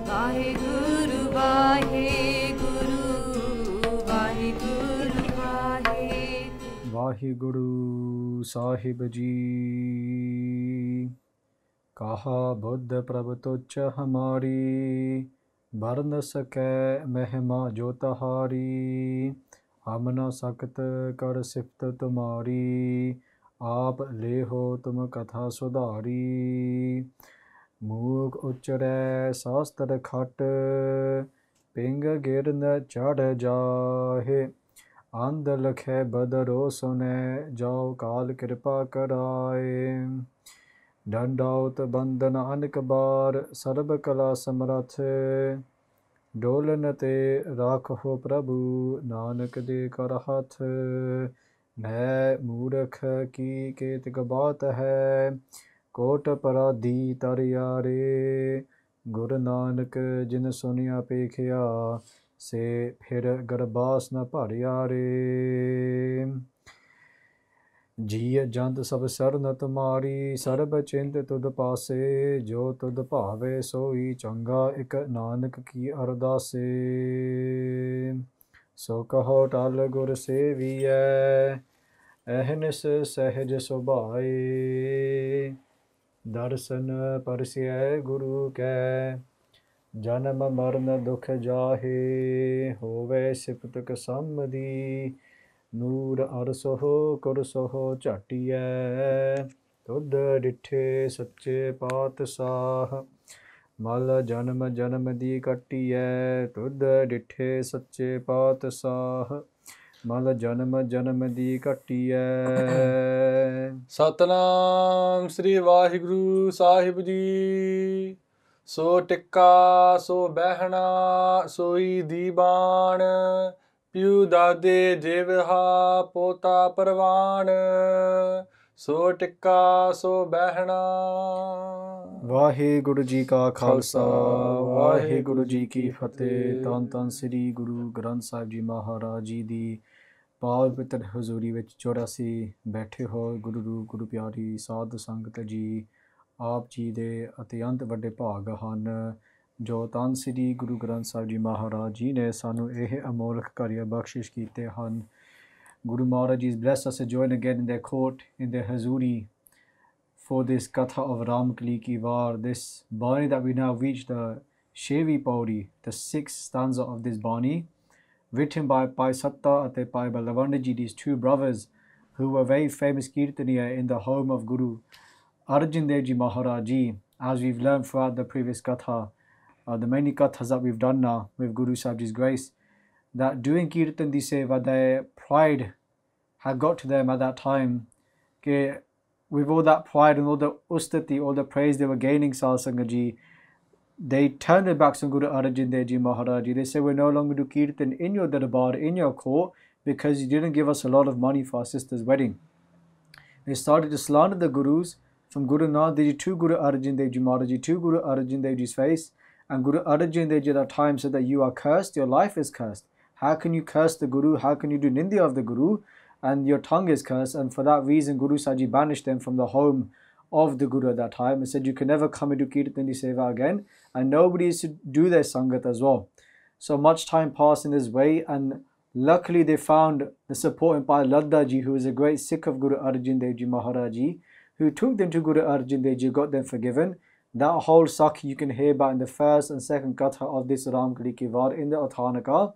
ਵਾਹਿਗੁਰੂ ਵਾਹਿਗੁਰੂ ਵਾਹਿਗੁਰੂ ਵਾਹਿਗੁਰੂ। ਵਾਹਿਗੁਰੂ ਸਾਹਿਬ ਜੀ ਕਹਾ ਬੁੱਧ ਪ੍ਰਭ ਤੁਛ ਹਮਾਰੀ ਭਰ ਨ ਸਕੈ ਮਹਿਮਾ ਜੋ ਤਹਾਰੀ ਹਮ ਨ ਸਕਤ ਕਰ ਸਿਫਤ ਤੁਮਾਰੀ ਆਪ ਲੇਹੋ ਤੁਮ ਕਥਾ ਸੁਧਾਰੀ ਮੂਕ ਉਚਰੈ ਸਾਸਤਰ ਖਟ ਪਿੰਗ ਗਿਰ ਨ ਚੜ੍ਹ ਜਾਹੇ ਅੰਧ ਲਖੈ ਬਦਰੋ ਸੁਨੈ ਜਾਉ ਕਾਲ ਕਿਰਪਾ ਕਰਾਏ ਡੰਡਾਉਤ ਬੰਦਨ ਅਨਕ ਬਾਰ ਸਰਬ ਕਲਾ ਸਮਰਥ ਡੋਲਨ ਤੇ ਰਾਖੋ ਪ੍ਰਭੂ ਨਾਨਕ ਦੇ ਕਰ ਹੱਥ ਮੈਂ ਮੂਰਖ ਕੀ ਕੇਤਕ ਬਾਤ ਹੈ ਕੋਟ ਪਰਾਧੀ ਤਰਿਆਰੇ ਗੁਰ ਨਾਨਕ ਜਿਨ ਸੁਨਿਆ ਪੇਖਿਆ ਸੇ ਫਿਰ ਗਰਬਾਸ ਨ ਭਰਿਆ ਰੇ ਜੀਅ ਜੰਤ ਸਭ ਸਰਨ ਤੁਮਾਰੀ ਸਰਬ ਚਿੰਤ ਤੁਧ ਪਾਸੇ ਜੋ ਤੁਧ ਭਾਵੇ ਸੋਈ ਚੰਗਾ ਇਕ ਨਾਨਕ ਕੀ ਅਰਦਾਸੇ ਸੋ ਕਹੋ ਟਲ ਗੁਰ ਸੇਵੀਐ ਅਹਨਿਸ ਸਹਿਜ ਸੁਭਾਏ ਦਰਸ਼ਨ ਪਰਸਿਐ ਗੁਰੂ ਕੈ ਜਨਮ ਮਰਨ ਦੁਖ ਜਾਹੇ ਹੋਵੇ ਸਿਫਤਕ ਸੰਮਦੀ ਨੂਰ ਅਰਸੋ ਕੁਰਸੋ ਝਾਟੀਐ ਤੁਧ ਡਿਠੇ ਸੱਚੇ ਪਾਤਸ਼ਾਹ ਮਲ ਜਨਮ ਜਨਮ ਦੀ ਕੱਟੀਐ ਤੁਧ ਡਿਠੇ ਸੱਚੇ ਪਾਤਸ਼ਾਹ ਮਲ ਜਨਮ ਜਨਮ ਦੀ ਕੱਟੀਐ। ਸਤਨਾਮ ਸ੍ਰੀ ਵਾਹਿਗੁਰੂ ਸਾਹਿਬ ਜੀ। ਸੋ ਟਿੱਕਾ ਸੋ ਬਹਿਣਾ ਸੋਈ ਦੀਵਾਨ ਪਿਉ ਦਾਦੇ ਜਿਵਹਾ ਪੋਤਾ ਪਰਵਾਨ ਸੋ ਟਿੱਕਾ ਸੋ ਬਹਿਣਾ। ਵਾਹਿਗੁਰੂ ਜੀ ਕਾ ਖਾਲਸਾ ਵਾਹਿਗੁਰੂ ਜੀ ਕੀ ਫਤਿਹ। ਧੰਨ ਧੰਨ ਸ੍ਰੀ ਗੁਰੂ ਗ੍ਰੰਥ ਸਾਹਿਬ ਜੀ ਮਹਾਰਾਜ ਜੀ ਦੀ ਪਾਵਨ ਪਵਿੱਤਰ ਹਜ਼ੂਰੀ ਵਿੱਚ ਚੁਰਾਸੀ ਬੈਠੇ ਹੋਏ ਗੁਰੂ ਰੂਪ ਗੁਰੂ ਪਿਆਰੀ ਸਾਧ ਸੰਗਤ ਜੀ ਆਪ ਜੀ ਦੇ ਅਤਿਅੰਤ ਵੱਡੇ ਭਾਗ ਹਨ ਜੋ ਧੰਨ ਸ੍ਰੀ ਗੁਰੂ ਗ੍ਰੰਥ ਸਾਹਿਬ ਜੀ ਮਹਾਰਾਜ ਜੀ ਨੇ ਸਾਨੂੰ ਇਹ ਅਮੋਲਕ ਕਾਰਿਆ ਬਖਸ਼ਿਸ਼ ਕੀਤੇ ਹਨ। Guru Maharaj is blessed us to join again in their court, in their hazuri for this Katha of Ramkali Ki War, this Bani that we now reach the Shevi Pauri, the 6th stanza of this Bani, written by Pai Satta and Pai Balavandaji, these two brothers who were very famous Kirtaniya in the home of Guru Arjan Dev Ji Maharaj Ji. As we've learned throughout the previous Katha, the many Kathas that we've done now with Guru Sahib Ji's grace, that doing Kirtan di seva, their pride had got to them at that time. With all that pride and all the ustati, all the praise they were gaining, Sal Sangat Ji, they turned their backs on Guru Arjan Dev Ji Maharaj Ji. They said, we're no longer do Kirtan in your darbar, in your court, because you didn't give us a lot of money for our sister's wedding. They started to slander the Gurus from Guru Nanak Dev Ji to Guru Arjan Dev Ji Maharaj Ji to Guru Arjan Dev Ji's face. And Guru Arjan Dev Ji at that time said that you are cursed, your life is cursed. How can you curse the Guru? How can you do Nindya of the Guru? And your tongue is cursed. And for that reason, Guru Sahib Ji banished them from the home of the Guru at that time and said, you can never come and do Kirtan Seva again. And nobody is to do their Sangat as well. So much time passed in this way. And luckily they found the support by Ladda Ji, who is a great Sikh of Guru Arjan Dev Ji Maharaj Ji, who took them to Guru Arjan Dev Ji, got them forgiven. That whole sakhi you can hear about in the first and second katha of this Ramkali Ki War in the Athanaka.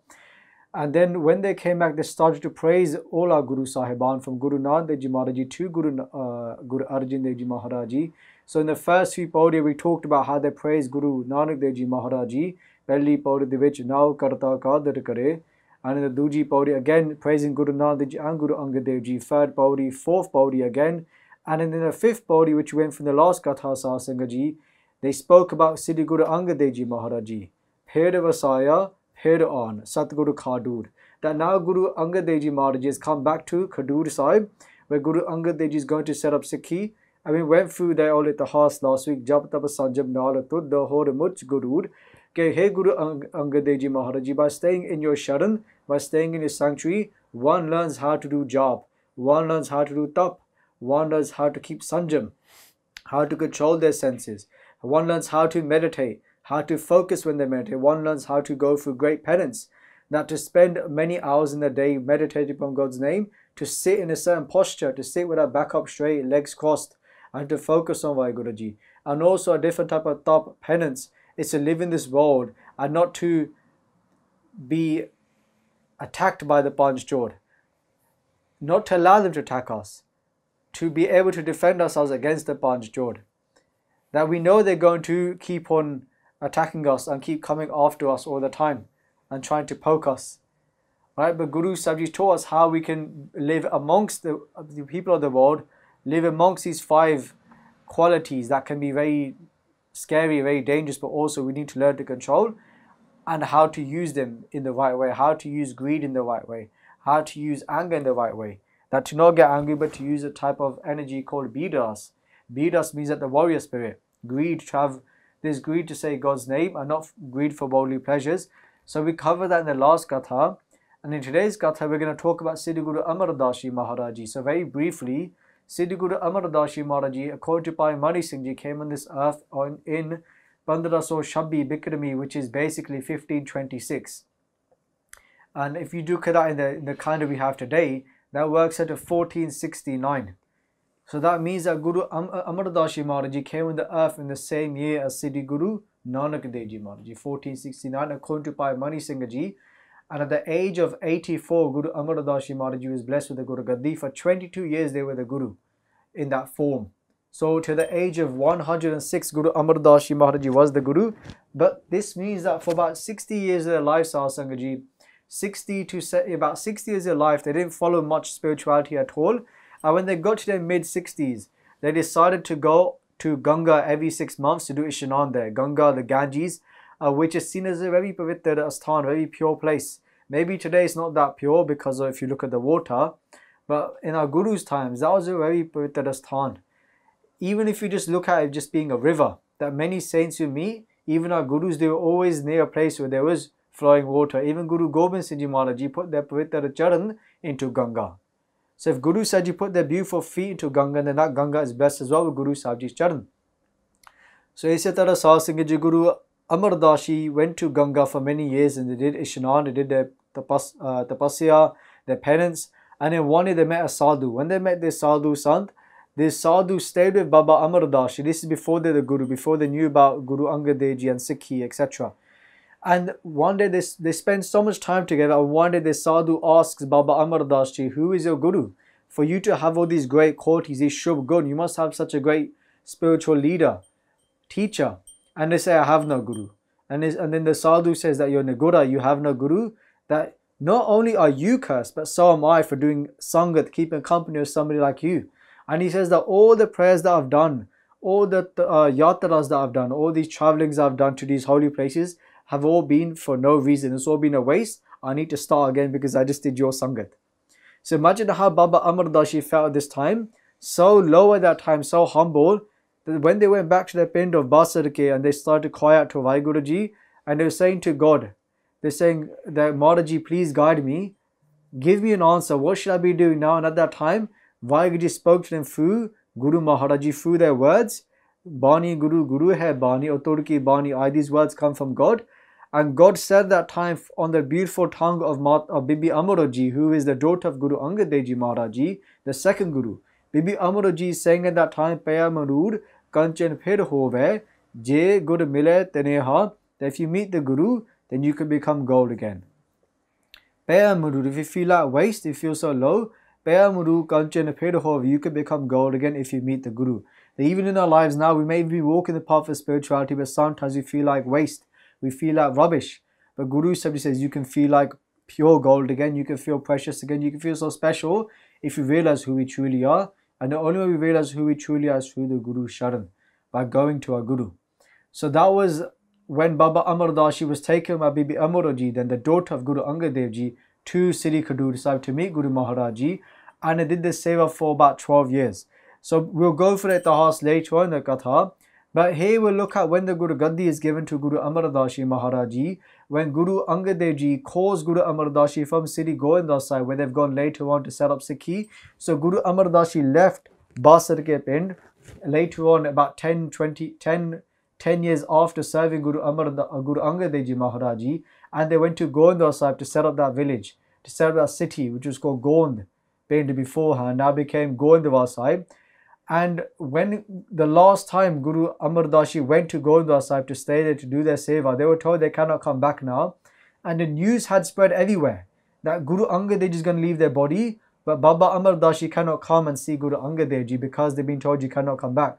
And then when they came back, they started to praise all our Guru Sahiban from Guru Nanak Dev Ji Maharaj Ji to Guru Arjan Dev Ji Maharaj Ji. So in the first few pauri we talked about how they praised Guru Nanak Dev Ji Maharaj Ji. ਪਹਿਲੀ pauri ਦੇ ਵਿੱਚ ਨਾਉ ਕਰਤਾ ਕਾਦਰ ਕਰੇ. And in the ਦੂਜੀ pauri again praising Guru Nanak Dev Ji and Guru Angad Dev Ji. Third pauri, fourth pauri again. And in the fifth pauri, which went from the last katha Sahib Sangat Ji, they spoke about Sri Guru Angad Dev Ji Maharaj Ji. Phir Vasaya, Phir on, Satguru Khadur. That now Guru Angad Dev Ji Maharaj Ji has come back to Khadur Sahib, where Guru Angad Dev Ji is going to set up Sikhi. And we went through there all at the house last week. Jab Tap Sanjab Nala Tud the Hor Much Gurur. Okay, hey Guru Angad Dev Ji Maharaj Ji, by staying in your sharan, by staying in your sanctuary, one learns how to do job, one learns how to do tap, one learns how to keep sanjam, how to control their senses, one learns how to meditate, how to focus when they meditate. One learns how to go through great penance, that to spend many hours in the day meditating upon God's name, to sit in a certain posture, to sit with our back up straight, legs crossed, and to focus on Vaheguruji. And also a different type of top penance is to live in this world and not to be attacked by the Panch Chor, not to allow them to attack us, to be able to defend ourselves against the Panch Chor. That we know they're going to keep on attacking us and keep coming after us all the time and trying to poke us. Right? But Guru Sahib Ji taught us how we can live amongst the people of the world, live amongst these 5 qualities that can be very scary, very dangerous, but also we need to learn to control, and how to use them in the right way, how to use greed in the right way, how to use anger in the right way. That to not get angry, but to use a type of energy called Bidas. Bidas means that the warrior spirit. Greed, to have this greed to say God's name and not greed for worldly pleasures. So we cover that in the last Katha. And in today's Katha, we're going to talk about Siddhi Guru Amar Das Ji Maharaj Ji. So very briefly, Siddhi Guru Amar Das Ji Maharaj Ji, according to Bhai Mani Singh Ji, came on this earth in 1526, Bikrami, which is basically 1526. And if you look at that in the calendar we have today, that works out to 1469. So that means that Guru Amar Das Ji Maharaj Ji came on the earth in the same year as Siddhi Guru Nanak Dev Ji Maharaj Ji, 1469, according to Bhai Mani Singh Ji. And at the age of 84, Guru Amar Das Ji Maharaj Ji was blessed with the Guru Gaddi. For 22 years they were the Guru in that form. So to the age of 106, Guru Amar Das Ji Maharaj Ji was the Guru. But this means that for about 60 years of their life, Sangaji, about 60 years of their life, they didn't follow much spirituality at all. And when they got to their mid-60s, they decided to go to Ganga every 6 months to do Ishnan there. Ganga, the Ganges, which is seen as a very pavitra asthan, very pure place. Maybe today it's not that pure because if you look at the water, but in our Guru's times, that was a very pavitra asthan. Even if you just look at it just being a river, that many saints you meet, even our Gurus, they were always near a place where there was flowing water. Even Guru Gobind Singh Ji Maharaj Ji put their pavitra charan into Ganga. So if Guru Sahib Ji put their beautiful feet into Ganga, then that Ganga is blessed as well with Guru Sahib Ji's charan. So Isi Tara Sahib Singh Ji Guru Amar Das Ji went to Ganga for many years and they did Ishnan, they did their tapasya, their penance, and then one day they met a sadhu. When they met this sadhu sant, this sadhu stayed with Baba Amar Das Ji. This is before they were the Guru, before they knew about Guru Angad Dev Ji and Sikhi, etc. And one day they spend so much time together, and one day the sadhu asks Baba Amar Das Ji, who is your Guru? For you to have all these great qualities, these shubh gun, you must have such a great spiritual leader, teacher. And they say, I have no Guru. And then the sadhu says that you're Nagura, you have no Guru. That not only are you cursed, but so am I for doing sangat, keeping company with somebody like you. And he says that all the prayers that I've done, all the yatras that I've done, all these travelings I've done to these holy places have all been for no reason. It's all been a waste. I need to start again because I just did your sangat. So imagine how Baba Amar Das Ji felt at this time. So low at that time, so humble, that when they went back to their pind of Basarke and they started to cry out to Vaheguruji, and they were saying to God, they're saying that Maharaji, please guide me, give me an answer, what should I be doing now? And at that time, Vaheguruji spoke to them through Guru Maharaji, through their words. Bani Guru, Guru hai Bani, Otor ki Bani, these words come from God. And God said that time on the beautiful tongue of Bibi Amaroji, who is the daughter of Guru Angad Dev Ji Maharaj Ji, the second Guru. Bibi Amaroji saying at that time, Paya Marur, Kanchan Phir Hove, Je Gur Mile Teneha, that if you meet the Guru, then you can become gold again. Paya Marur, if you feel like waste, if you feel so low, Paya Muru, Kanchan Phir Hove, you can become gold again if you meet the Guru. That even in our lives now, we may be walking the path of spirituality, but sometimes we feel like waste. We feel like rubbish. But Guru Sahib Ji says you can feel like pure gold again, you can feel precious again, you can feel so special if you realize who we truly are. And the only way we realize who we truly are is through the Guru Sharan, by going to our Guru. So that was when Baba Amar Das Ji was taken by Bibi Amaroji, then the daughter of Guru Angad Dev Ji, to Sri Khadur Sahib to meet Guru Maharaj Ji, and they did this seva for about 12 years. So we'll go for the itihas later on in the Katha. But here we'll look at when the Guru Gaddi is given to Guru Amar Das Ji Maharaj Ji, when Guru Angad Dev Ji calls Guru Amar Das Ji from Sri Govinda side, where they've gone later on to set up Sikhi. So Guru Amar Das Ji left Basar ke Pind later on about 10 10 years after serving Guru Angad Dev Ji Maharaj Ji, and they went to Gonda Sahib to set up that village, to set up that city, which was called Gond, painted beforehand, now became Gondwa Sahib. And when the last time Guru Amar Das Ji went to Gondwa Sahib to stay there to do their seva, they were told they cannot come back now. And the news had spread everywhere that Guru Angad Dev Ji is going to leave their body, but Baba Amar Das Ji cannot come and see Guru Angad Dev Ji because they've been told you cannot come back.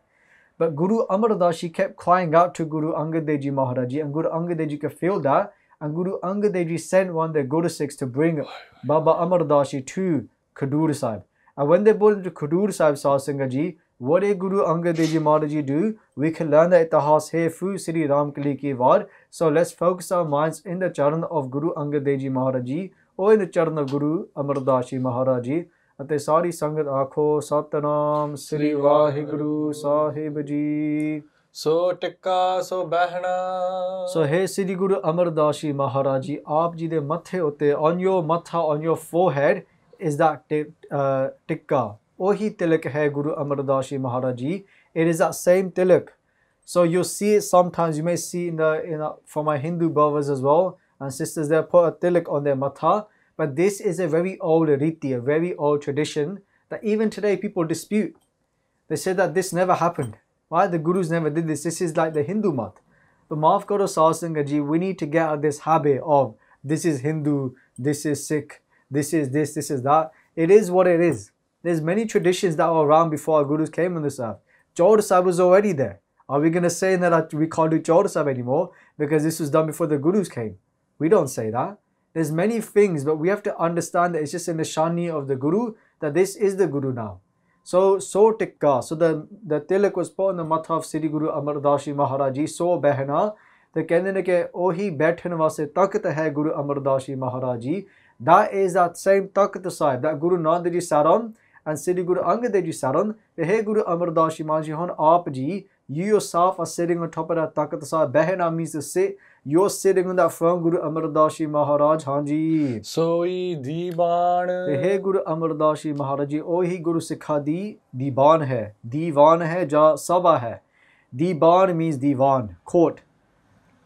But Guru Amar Das Ji kept crying out to Guru Angad Dev Ji Maharaj Ji, and Guru Angad Dev Ji could feel that. And Guru Angad Dev Ji sent one of their Guru Sikhs to bring Baba Amar Das Ji to Khadur Sahib. And when they brought him to Khadur Sahib, Satsanga Ji, what did Guru Angad Dev Ji Maharaj Ji do? We can learn the itihas here through Sri Ram Kali Ki War. So let's focus our minds in the charan of Guru Angad Dev Ji Maharaj Ji, or in the charan of Guru Amar Das Ji Maharaj Ji. ਅਤੇ ਸਾਰੀ ਸੰਗਤ ਆਖੋ ਸਤਨਾਮ ਸ੍ਰੀ ਵਾਹਿਗੁਰੂ ਸਾਹਿਬ ਜੀ। ਸੋ ਟਿੱਕਾ ਸੋ ਬਹਿਣਾ। So hey Sri Guru Amar Das Ji Maharaj Ji, ਆਪ ਜੀ ਦੇ ਮੱਥੇ ਉੱਤੇ on your matha, on your forehead is that tikka. ਉਹੀ ਤਿਲਕ ਹੈ Guru Amar Das Ji Maharaj Ji. It is that same tilak. So you'll see it sometimes, you may see for my Hindu brothers as well and sisters, they put a tilak on their matha. But this is a very old riti, a very old tradition that even today people dispute. They say that this never happened. Why? The Gurus never did this. This is like the Hindu mat. But Maaf Karo Satsanga Ji, we need to get out of this habit of this is Hindu, this is Sikh, this is this, this is that. It is what it is. There's many traditions that were around before our Gurus came on this earth. Chaur Sahib was already there. Are we going to say that we can't do Chaur Sahib anymore because this was done before the Gurus came? We don't say that. There's many things, but we have to understand that it's just in the shani of the Guru that this is the Guru now. So tikka. So the tilak was put on the matha of Sri Guru Amar Das Ji Maharaj Ji. So behna. The ਕਹਿੰਦੇ ਨੇ ਕਿ ਉਹੀ ਬੈਠਣ ਵਾਸਤੇ ਤਖਤ ਹੈ Guru Amar Das Ji Maharaj Ji. That is that same Takht Sahib that Guru Nanak Dev Ji sat on and Sri Guru Angad Dev Ji sat on. The hey Guru Amar Das Ji Maharaj Ji, hon aap ji, you yourself are sitting on top of that Takht Sahib. Behna means to sit. You're sitting on that throne, Guru Amar Das Ji Maharaj. Hanji. Soi Divan. The hey Guru Amar Das Ji Maharaj Ji, ohi Guru Sikha di Divan hai. Divan hai ja Sabha hai. Divan means Divan, court.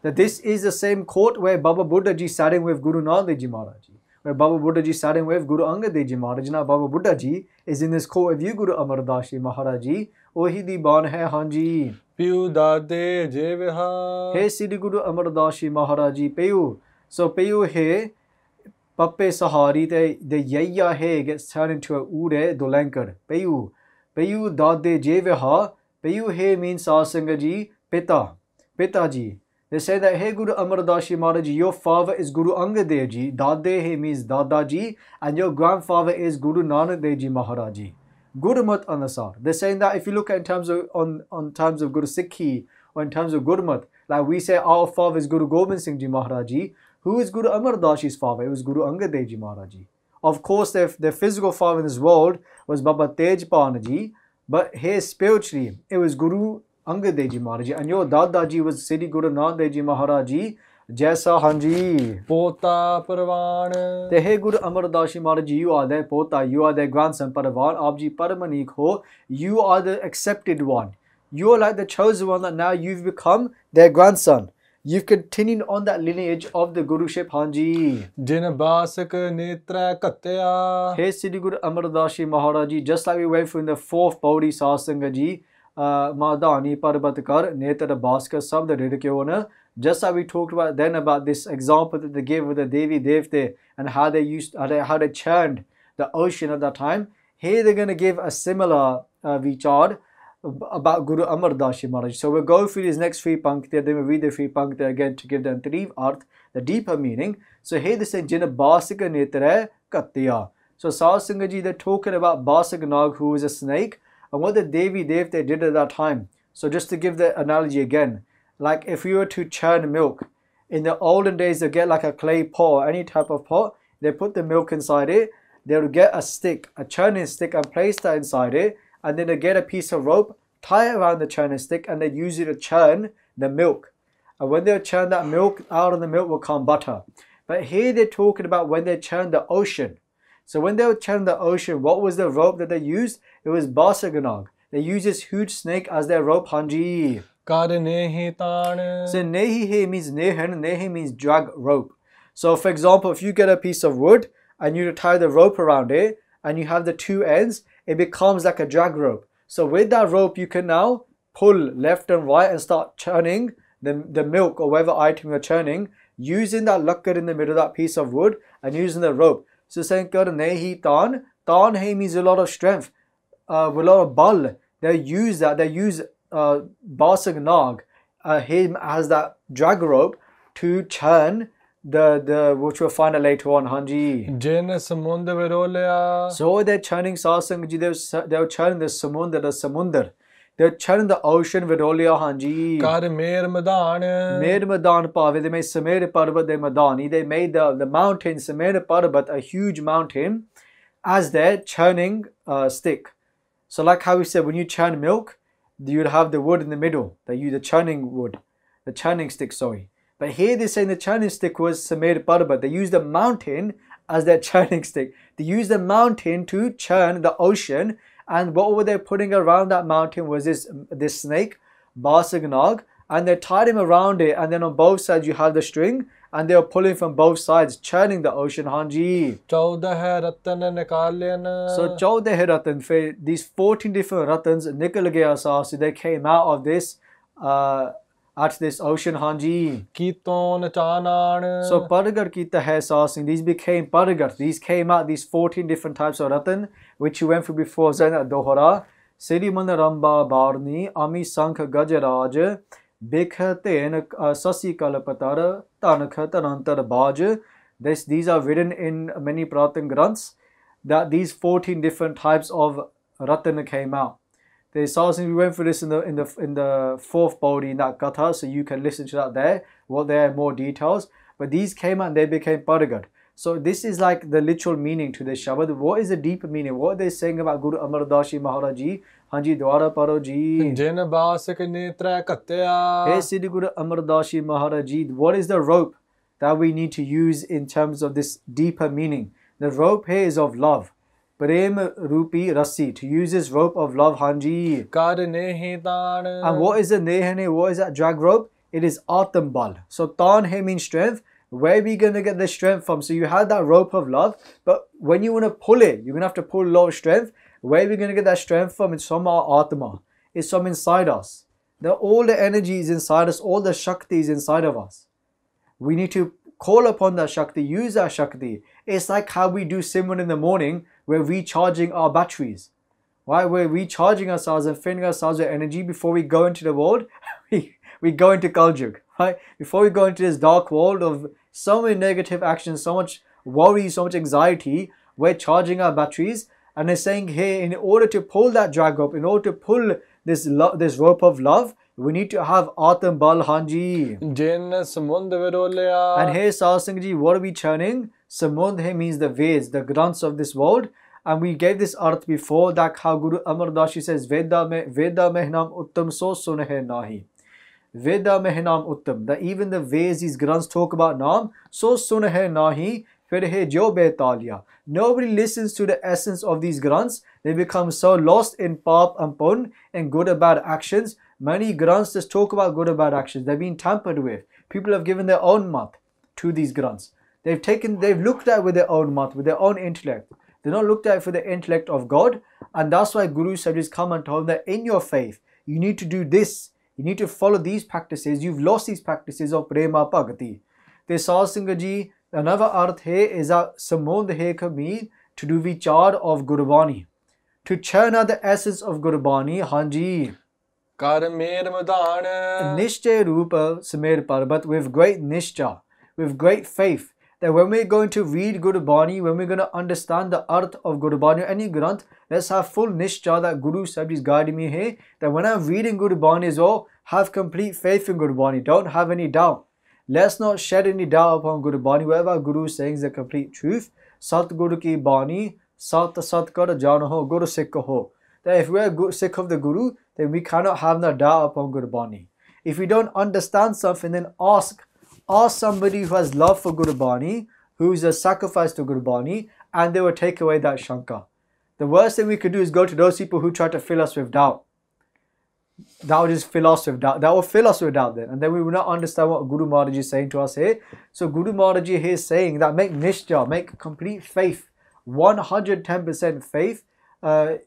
That this is the same court where Baba Buddha Ji sat in with Guru Nanak Dev Ji Maharaj Ji. Where Baba Buddha Ji sat in with Guru Angad Dev Ji Maharaj Ji. Now Baba Buddha Ji is in this court with you, Guru Amar Das Ji Maharaj Ji. Ohi Divan hai, hanji. Piu Dade Jeviha. Hey Sri Guru Amar Das Ji Maharaj Ji, Piu. So Piu he, Pappe Sahari, the Yaya he gets turned into a Ure Dolankar. Piu. Piu Dade Jeviha. Piu he means Satsanga Ji, Pita. Pita Ji. They say that, hey Guru Amar Das Ji Maharaj Ji, your father is Guru Angad Dev Ji. Dade he means Dada Ji. And your grandfather is Guru Nanak Dev Ji Maharaj Ji. Gurmat Anasar. They're saying that if you look at in terms of on terms of Guru Sikhi or in terms of Gurmat, like we say our father is Guru Gobind Singh Ji Maharaj Ji. Who is Guru Amar Das Ji's father? It was Guru Angad Dev Ji Maharaj Ji. Of course, their physical father in this world was Baba Tejpal Ji, but here spiritually, it was Guru Angad Dev Ji Maharaj Ji. And your Dada Ji was Sri Guru Nanak Dev Ji Maharaj Ji. Jaisa Hanji. Pota Parvan. The hey Guru Amar Das Ji Maharaj Ji, you are their pota, you are their grandson Paravan. Aap ji Paramanik ho, you are the accepted one. You are like the chosen one that now you've become their grandson. You've continued on that lineage of the Guruship, Hanji. Jin Basak Netra Katya. Hey Sri Guru Amar Das Ji Maharaj Ji, just like we went through in the fourth Pauri Satsanga Ji, Madani Parbatkar, Netra Baskar, Sab the Ridikona. Just like we talked about then about this example that they gave with the Devi Devte and how they churned the ocean at that time. Here they're going to give a similar vichar about Guru Amar Das Ji Maharaj. So we'll go through these next three pankti, then we'll read the three pankti again to give them three arth, the deeper meaning. So here they say Jina Basika Netra Katya. So Satsanga Ji, they're talking about Basik Nag, who is a snake, and what the Devi Devte did at that time. So just to give the analogy again, like if you were to churn milk, in the olden days they get like a clay pot, any type of pot, they put the milk inside it, they would get a stick, a churning stick, and place that inside it, and then they get a piece of rope, tie it around the churning stick, and they use it to churn the milk. And when they churn that milk, out of the milk will come butter. But here they're talking about when they churn the ocean. So when they would churn the ocean, what was the rope that they used? It was Basaganag. They used this huge snake as their rope, Hanji. ਕਰ ਨੇਹੀ ਤਾਣ So nehi here means nehan, nehi means drag rope. So for example, if you get a piece of wood and you tie the rope around it and you have the two ends, it becomes like a drag rope. So with that rope, you can now pull left and right and start churning the milk or whatever item you're churning using that lakkad in the middle, that piece of wood, and using the rope. So saying kar nehi taan. Taan he means a lot of strength, with a lot of bal. They use that. They use basag nag. Him has that drag rope to churn the which we'll find out later on, Hanji. ਜਿਨ ਸਮੁੰਦ ਵਿਰੋਲਿਆ So they're churning Satsang ji, they were churning the samundar. They're churning the ocean Virolya Hanji. ਕਰ ਮੇਰ ਮਧਾਨ Made Madan Pave, they made Samir Parbat de Madani. They made the mountain Samir Parbat, a huge mountain, as their churning stick. So like how we said, when you churn milk, you'd have the wood in the middle, the churning wood, the churning stick, sorry. But here they're saying the churning stick was Samir Parbat. They used the mountain as their churning stick. They used the mountain to churn the ocean. And what were they putting around that mountain was this snake, Basag Nag, and they tied him around it, and then on both sides you have the string, and they were pulling from both sides, churning the ocean, Hanji. 14 Ratan ਨਿਕਾਲਨ So 14 ratan, these 14 different ratans, nikal gaya saasi, they came out of this, at this ocean, Hanji. ਕੀਤੋਂ ਨਚਾਨਾਣ So Paragar Kita hai saasing, these became Paragar. These came out, these 14 different types of ratan, which you went through before, Zainat Dohara, Siri Manaramba Barni, Ami Sank Gajaraj, Bikhaten Sasi Kalapatara, Tanakhatanantar Baj. These are written in many Pratan Granths, that these 14 different types of ratan came out. The Saasing, we went through this in the fourth body in that Katha, so you can listen to that there. What there are more details. But these came out and they became Paragad. So this is like the literal meaning to this Shabad. What is the deeper meaning? What are they saying about Guru Amardashi Maharaji? Hanji Dwara Paroji. ਜਿਨ ਬਾਸਕ ਨੇਤਰੈ ਘੱਤਿਆ Hey Siddhi Guru Amardashi Maharaji. What is the rope that we need to use in terms of this deeper meaning? The rope here is of love. Prem Rupi Rasi, to use this rope of love, Hanji. ਕਰ ਨੇਹੀ ਤਾਣ And what is the Nehane? What is that drag rope? It is Atambal. So Tan he means strength. Where are we going to get the strength from? So you had that rope of love, but when you want to pull it, you're going to have to pull a lot of strength. Where are we going to get that strength from? It's from our Atma. It's from inside us. All the energy is inside us. All the Shakti is inside of us. We need to call upon that Shakti, use that Shakti. It's like how we do Simran in the morning. We're recharging our batteries. Right? We're recharging ourselves and filling ourselves with energy before we go into the world. we go into Kaljug. Right? Before we go into this dark world of so many negative actions, so much worry, so much anxiety, we're charging our batteries. And they're saying here, in order to pull that drag rope, in order to pull this rope of love, we need to have Atam Bal Hanji. ਜਿਨ ਸਮੁੰਦ ਵਿਰੋਲਿਆ And here, Satsang Ji, what are we churning? Samund here means the Veds, the Granths of this world. And we gave this arth before, that how Guru Amar Dashi says, Veda mehnam uttam so sunhe nahi. Veda mehnam uttam. That even the Veds, these Granths talk about Naam, so sunhe nahi. Nobody listens to the essence of these Granths. They become so lost in Pap and Pun and good or bad actions. Many Granths just talk about good or bad actions. They've been tampered with. People have given their own mat to these Granths. They've looked at it with their own mat, with their own intellect. They're not looked at it for the intellect of God. And that's why Guru Sahib come and told them that in your faith, you need to do this. You need to follow these practices. You've lost these practices of Prema Bhagati. They saw Singhaji. Another arth here is that Samund he could mean to do vichar of Gurbani. To churn out the essence of Gurbani, Hanji. ਕਰ ਮੇਰ ਮਧਾਨ Nishcha Rupa Samir Parbat, with great Nishcha, with great faith, that when we're going to read Gurbani, when we're going to understand the arth of Gurbani or any Granth, let's have full Nishcha that Guru Sahib is guiding me here, that when I'm reading Gurbani as well, have complete faith in Gurbani, don't have any doubt. Let's not shed any doubt upon Gurbani. Whatever Guru is saying is the complete truth. Sat Guru ki Bani, Sat Sat Kar Janaho, Guru Sikh ho. That if we're Sikh of the Guru, then we cannot have no doubt upon Gurbani. If we don't understand something, then ask somebody who has love for Gurbani, who is a sacrifice to Gurbani, and they will take away that Shanka. The worst thing we could do is go to those people who try to fill us with doubt. that would just fill us with doubt. That will fill us with doubt then. And then we will not understand what Guru Maharaj is saying to us here. So Guru Maharaj here is saying that make nishja, make complete faith, 110% faith,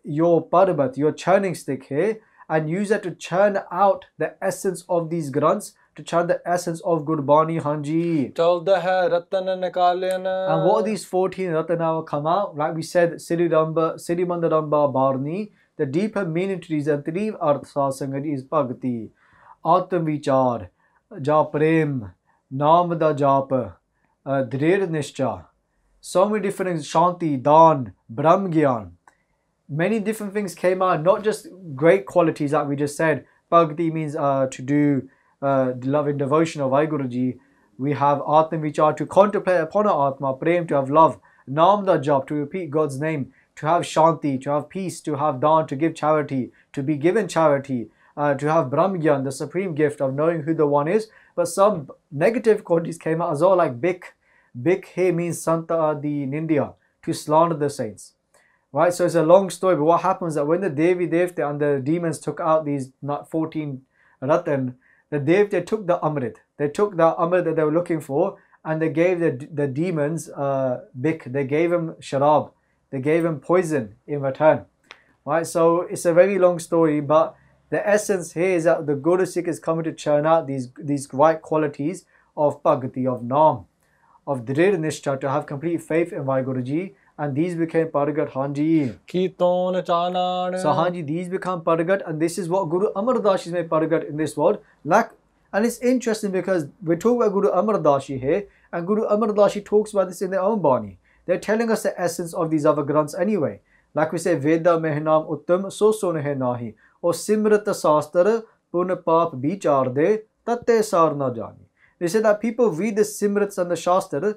your parbat, your churning stick here, and use that to churn out the essence of these granths, to churn the essence of Gurbani Hanji. 14 ਹੈ ਰਤਨ ਨਿਕਾਲਨ And what are these 14 ratana will come out? Like we said, Siddhimandaramba Barni, the deeper meaning to these three artha sangati is bhakti, Atam Vichar, Jap Prem, Nam da Jap, Drir Nishcha. So many different things, Shanti, Dan, Brahm Gyan. Many different things came out, not just great qualities like we just said. Bhakti means to do love and devotion of Vaiguruji. We have Atma Vichar, to contemplate upon our Atma, Prem, to have love, Nam da Jap, to repeat God's name, to have Shanti, to have peace, to have Dan, to give charity, to be given charity, to have Brahmgyan, the supreme gift of knowing who the one is. But some negative qualities came out as well, like Bik. Bik here means Santa Adi Nindya, to slander the saints. Right, so it's a long story, but what happens is that when the Devi Devta and the demons took out these 14 Ratan, the Devta took the Amrit. They took the Amrit that they were looking for, and they gave the demons Bik. They gave him Sharab. They gave him poison in return. Right, so it's a very long story, but the essence here is that the Guru Sikh is coming to churn out these right qualities of Bhakti, of Naam, of Drir Nishta, to have complete faith in Vaiguruji. And these became Paragat Hanji. ਕੀਤੋਨ ਚਾਨਣ So Hanji, these become Paragat, and this is what Guru Amar Das is made Paragat in this world. And it's interesting because we're talking about Guru Amar Das here, and Guru Amar Das talks about this in their own Bani. They're telling us the essence of these other granths anyway. Like we say, Veda Mehnam Uttam So Sonehe Nahi, or Simrata Sastra Puna Pap Bichar De Tatte Sar Na Jani. They say that people read the Simrats and the Shastra,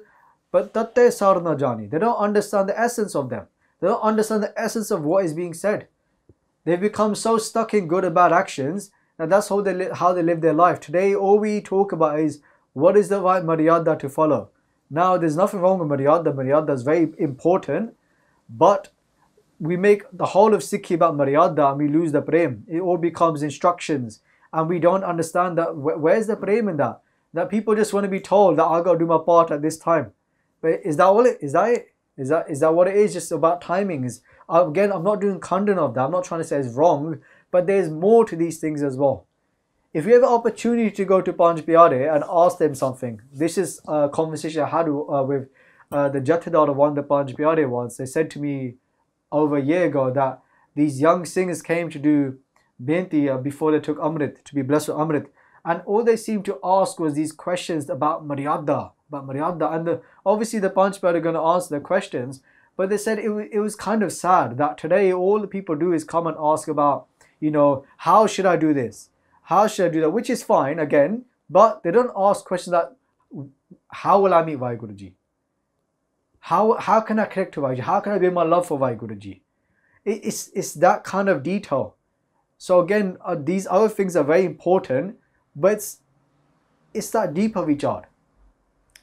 but tatte sar na jani. They don't understand the essence of them. They don't understand the essence of what is being said. They become so stuck in good and bad actions, and that's how they live their life. Today, all we talk about is what is the right Maryada to follow. Now, there's nothing wrong with Maryada. Maryada is very important, but we make the whole of Sikhi about Maryada and we lose the Prem. It all becomes instructions, and we don't understand that. Where's the Prem in that? That people just want to be told that I got to do my part at this time. But is that all it is? Is that what it is? Just about timings. Again, I'm not doing khandan of that. I'm not trying to say it's wrong, but there's more to these things as well. If you have an opportunity to go to Panj Pyare and ask them something, this is a conversation I had with the Jathedar of one of the Panj Pyare once. They said to me over a year ago that these young singers came to do Benti before they took Amrit, to be blessed with Amrit, and all they seemed to ask was these questions about Maryada. And obviously the Panch Pyare are going to answer the questions, but they said it was kind of sad that today all the people do is come and ask about, how should I do this? How should I do that? Which is fine, again, but they don't ask questions like, how will I meet Vaiguruji? How can I connect to Vaiguruji? How can I build my love for Vaiguruji? It's that kind of detail. So again, these other things are very important, but it's that deeper vichar.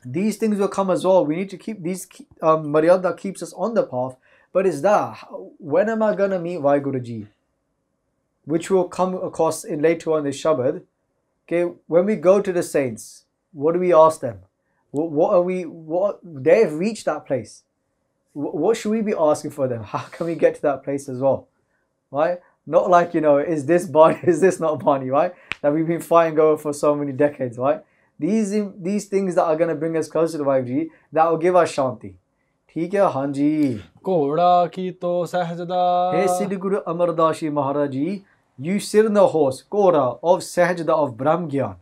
These things will come as well. We need to keep these Maryada keeps us on the path. But is that when am I gonna meet Vaiguruji? Which will come across in later on this Shabad. Okay, when we go to the saints, what do we ask them? What they've reached that place. What should we be asking for them? How can we get to that place as well? Right? Not like, is this Bani, is this not Bani, right? That we've been fighting over for so many decades, right? These things that are going to bring us closer to Vaiguruji, that will give us Shanti. ठीक है हाँ जी. ਘੋੜਾ ਕੀ ਤੋ ਸਹਿਜਦਾ. Hey Siddhi Guru Amar Das Ji Maharaj Ji, you sit in the horse, Kora, of Sahajda of Brahmgyan.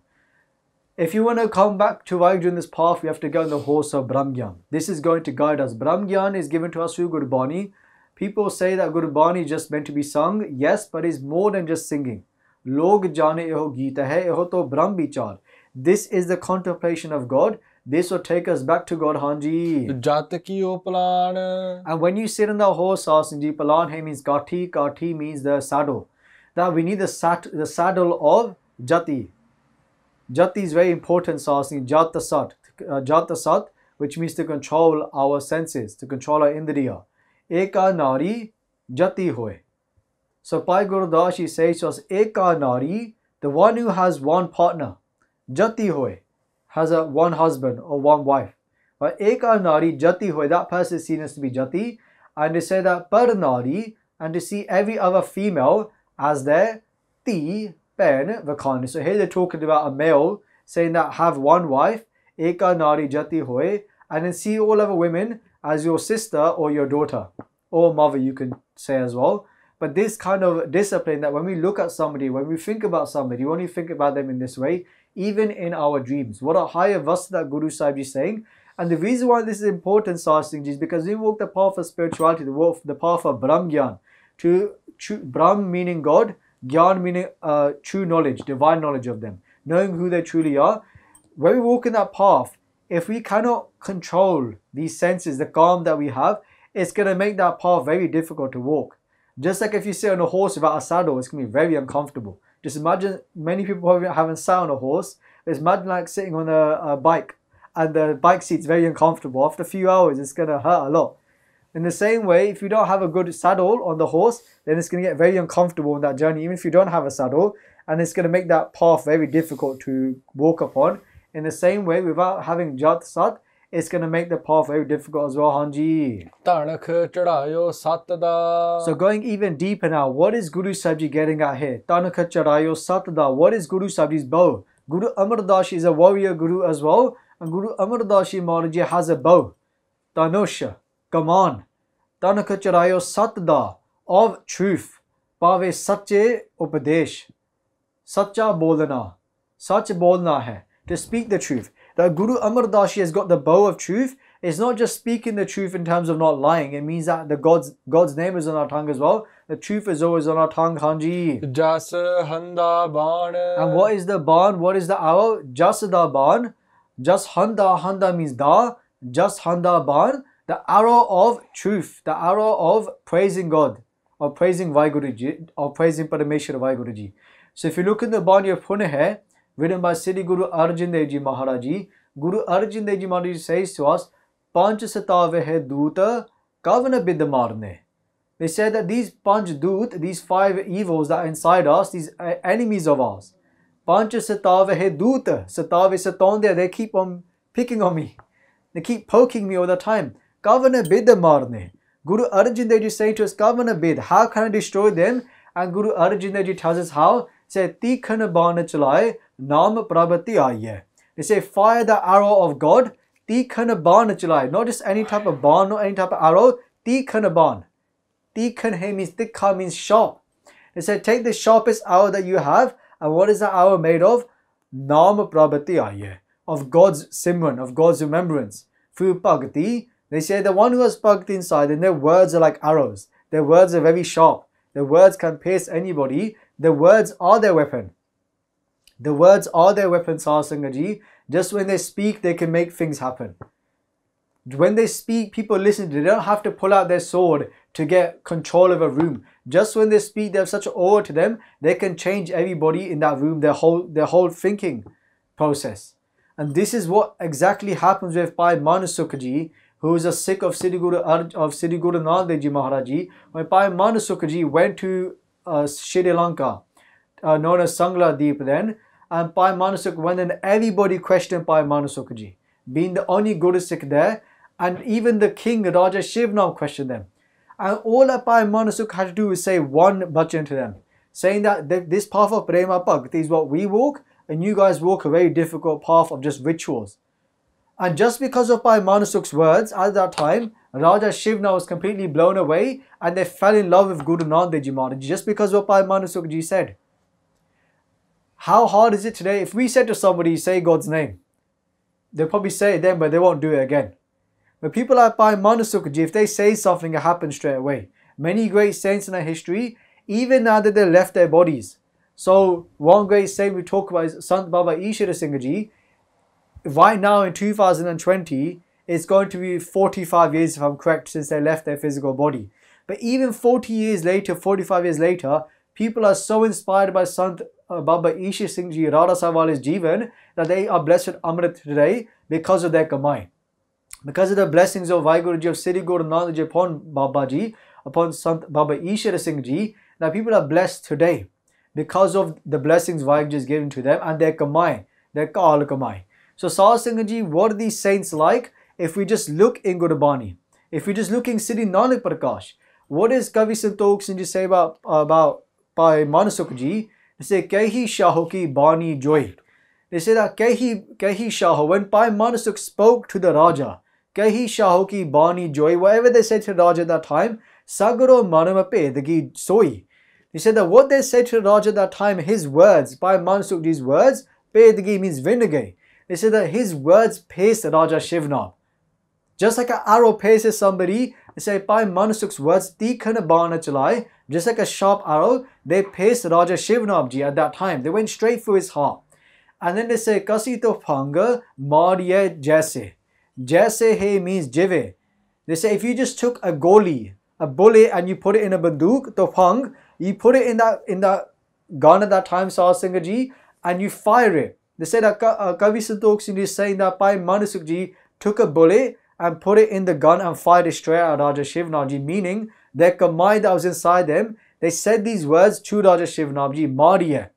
If you want to come back to Vaiguruji in this path, we have to go on the horse of Brahmgyan. This is going to guide us. Brahmgyan is given to us through Gurbani. People say that Gurbani is just meant to be sung. Yes, but it's more than just singing. Log jane eho geeta hai, eho to Brahm vichar. This is the contemplation of God. This will take us back to God, Hanji. Jat ki o palan. And when you sit in the horse, Sasanji, palan hai means Kati. Kati means the saddle. That we need the saddle of Jati. Jati is very important, Sasanji. Jata Sat, which means to control our senses, to control our indriya. Eka nari jati hoy. So Bhai Gurdas Ji says to us, Eka Nari, the one who has one partner, Jati hoy, has a one husband or one wife. But Eka Nari, Jati hoy, that person is seen as to be Jati. And they say that Par Nari, and to see every other female as their Ti, Pen, Vakani. So here they're talking about a male saying that have one wife, Eka Nari Jati hoy, and then see all other women as your sister or your daughter, or mother you can say as well. But this kind of discipline that when we look at somebody, when we think about somebody, we only think about them in this way, even in our dreams. What a higher vasta that Guru Sahib is saying. And the reason why this is important, Sahib Ji, is because we walk the path of spirituality, the path of Brahm Gyan. Brahm meaning God, Gyan meaning true knowledge, divine knowledge of them, knowing who they truly are. When we walk in that path, if we cannot control these senses, the calm that we have, it's going to make that path very difficult to walk. Just like if you sit on a horse without a saddle, it's going to be very uncomfortable. Just imagine, many people haven't sat on a horse. It's imagine like sitting on a bike and the bike seat's very uncomfortable. After a few hours, it's going to hurt a lot. In the same way, if you don't have a good saddle on the horse, then it's going to get very uncomfortable on that journey, even if you don't have a saddle, and it's going to make that path very difficult to walk upon. In the same way, without having Jat Sat, it's going to make the path very difficult as well, Hanji. ਧਨਖ ਚੜਾਇਓ ਸੱਤ ਦਾ So going even deeper now, what is Guru Sahib Ji getting at here? Tanakha Charayo Satda. What is Guru Sahib Ji's bow? Guru Amar Das Ji is a warrior guru as well. And Guru Amar Das Ji Maharaj Ji has a bow. Tanusha. Kaman. Tanakha Charayo Satda. Of truth. Pave Sache Upadesh. Sacha Bolana. Sach Bolna hai. To speak the truth. That Guru Amar Das Ji has got the bow of truth. It's not just speaking the truth in terms of not lying. It means that the God's name is on our tongue as well. The truth is always on our tongue, Hanji. ਜਸ ਹੰਦਾ ਬਾਣ And what is the ban? What is the arrow? Jasada ban. Jas handa. Handa means da. Jas handa ban. The arrow of truth. The arrow of praising God. Or praising Vaiguruji. Or praising Parameshwar Vaiguruji. So if you look in the Bani of Punah, written by Siddhi Guru Arjan Dev Ji Maharaj Ji, Guru Arjan Dev Ji Maharaj Ji says to us, Panch Satave hai Duta Kavana Bidda Marne. They said that these Panch Dut, these 5 evils that are inside us, these enemies of ours, Panch Satave hai Duta, Satave Satonde, they keep on picking on me. They keep poking me all the time. Kavana Bidda Marne. Guru Arjan Dev Ji saying to us, Kavana Bid, how can I destroy them? And Guru Arjan Dev Ji tells us how. Say, Tikhana Bana Chalai, Nam Prabhati Aye. They say, fire the arrow of God, Tikhana Bana Chalai. Not just any type of ban, not any type of arrow, Tikhana Ban. Tikhan means, Tikha means sharp. They say, take the sharpest arrow that you have, and what is that arrow made of? Nam Prabhati Aye. Of God's Simran, of God's remembrance. Through Bhakti, they say the one who has Bhakti inside, and their words are like arrows. Their words are very sharp. Their words can pierce anybody. The words are their weapon. The words are their weapon, Sahasangaji. Just when they speak, they can make things happen. When they speak, people listen. They don't have to pull out their sword to get control of a room. Just when they speak, they have such an aura to them, they can change everybody in that room, their whole thinking process. And this is what exactly happens with Bhai Manasukhaji, who is a Sikh of Siddhi Guru Nanak Dev Ji Maharaj Ji. When Bhai Manasukhaji went to Sri Lanka, known as Sangla Deep then, and Bhai Manasukh went and everybody questioned Bhai Manasukhaji, being the only Guru Sikh there, and even the king Raja Shivnam questioned them. And all that Bhai Manasukh had to do is say one bhajan to them, saying that this path of Prema Bhakti is what we walk, and you guys walk a very difficult path of just rituals. And just because of Bhai Manasukh's words at that time, Raja Shivna was completely blown away and they fell in love with Guru Nanak Dev Ji Maharaj just because of what Bhai Manasukh Ji said. How hard is it today? If we said to somebody, say God's name, they'll probably say it then, but they won't do it again. But people like Bhai Manasukh Ji, if they say something, it happens straight away. Many great saints in our history, even now that they left their bodies. So one great saint we talk about is Sant Baba Ishwara Singh Ji. Right now in 2020, it's going to be 45 years if I'm correct since they left their physical body. But even 40 years later, 45 years later, people are so inspired by Sant Baba Ishwara Singh Ji, Radha Sawale's Jeevan, that they are blessed with Amrit today because of their Kamai. Because of the blessings of Vaiguruji of Siddhi Guru Nanak Ji upon Baba Ji, upon Sant Baba Ishwara Singh Ji, that people are blessed today because of the blessings Vaheguru has given to them and their kamai, their kaal kamai. So Sahib Sangat Ji, what are these saints like? If we just look in Gurbani, if we just look in Sri Nanak Prakash, what does Kavi Santokh Singh Ji say about Bhai Manasukh Ji? They say, Kehi Shaho ki Bani Joy. They say that Kehi Shaho, when Bhai Manasukh spoke to the Raja, Kehi Shaho ki Bani Joy, whatever they said to the Raja at that time, Sagaro Manamape, the Gi Soi. They said that what they said to the Raja at that time, his words, Bhai Manasukh Ji's words, Pe the Gi means vinegar. They said that his words pierced Raja Shivnab. Just like an arrow pierces somebody, they say, Bhai Manasukh's words, Tikhan Bana Chalai, just like a sharp arrow, they pierced Raja Shivnab Ji at that time. They went straight through his heart. And then they say, Kasi to phanga mariye jaise. Jaise he means jive. They say, if you just took a goli, a bullet, and you put it in a banduk, to phang, you put it in that gun at that time, Sahib Sangat Ji, and you fire it. They say that Kavi Santokh Singh is saying that Bhai Manasukh Ji took a bullet and put it in the gun and fired it straight at Raja Shivnab Ji, meaning their kamai that was inside them, they said these words to Raja Shivnab Ji, Mariya.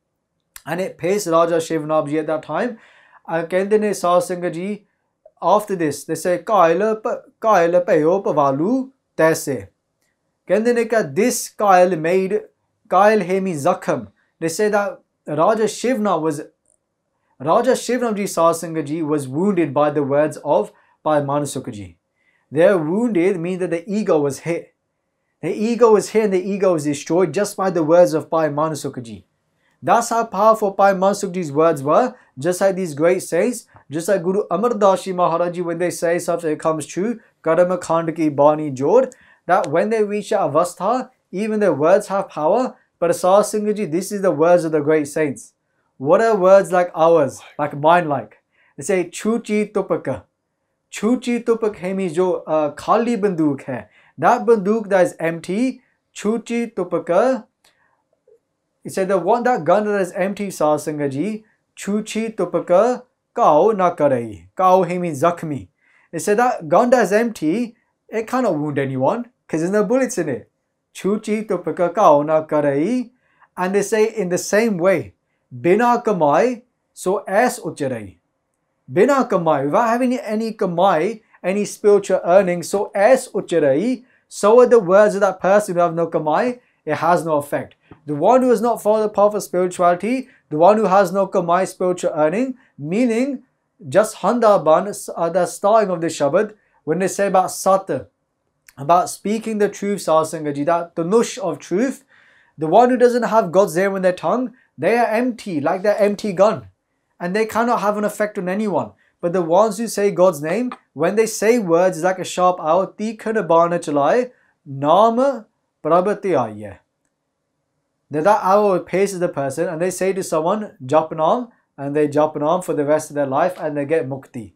And it pierced Raja Shivnab Ji at that time. And Kendene Sahib Sangat Ji, after this, they say, Kaila payo pavalu taise. Kendene ka this Kail made, Kail hemi zakham. They say that Raja Shivnab Ji Sahib Sangat Ji was wounded by the words of Bhai Manasukh Ji. Their wounded means that the ego was hit. The ego was hit and the ego was destroyed just by the words of Bhai Manasukh Ji. That's how powerful Bhai Manasukh Ji's words were. Just like these great saints, just like Guru Amar Das Ji Maharaj Ji, when they say something, it comes true. Karama Khand ki Bani Jod. That when they reach that avastha, even their words have power. But Sahib Sangat Ji, this is the words of the great saints. What are words like ours, like mine like? They say, Chuchi Tupaka. Chuchi Tupak means jo khali banduk hai. That banduk that is empty, Chuchi Tupaka. He said that gun that is empty, Sahib Sangat Ji, Chuchi Tupaka kao na karai. Kao means zakhmi. They said that gun that is empty, it cannot wound anyone because there's no bullets in it. Chuchi Tupaka kao na karai. And they say in the same way, Bina kamai, so as ucharai. Bina kamai, without having any kamai, any spiritual earning, so as ucharai, so are the words of that person who have no kamai, it has no effect. The one who has not followed the path of spirituality, the one who has no kamai spiritual earning, meaning just handaban, the starting of the Shabad, when they say about sat, about speaking the truth, Sahib Sangat Ji, that the nush of truth, the one who doesn't have God's name in their tongue, they are empty, like that empty gun. And they cannot have an effect on anyone. But the ones who say God's name, when they say words, it's like a sharp arrow, Tikhan Bana Chalai, Nama Prabhati Ayya. That arrow pierces the person and they say to someone, Japanam, and they Japanam for the rest of their life and they get mukti.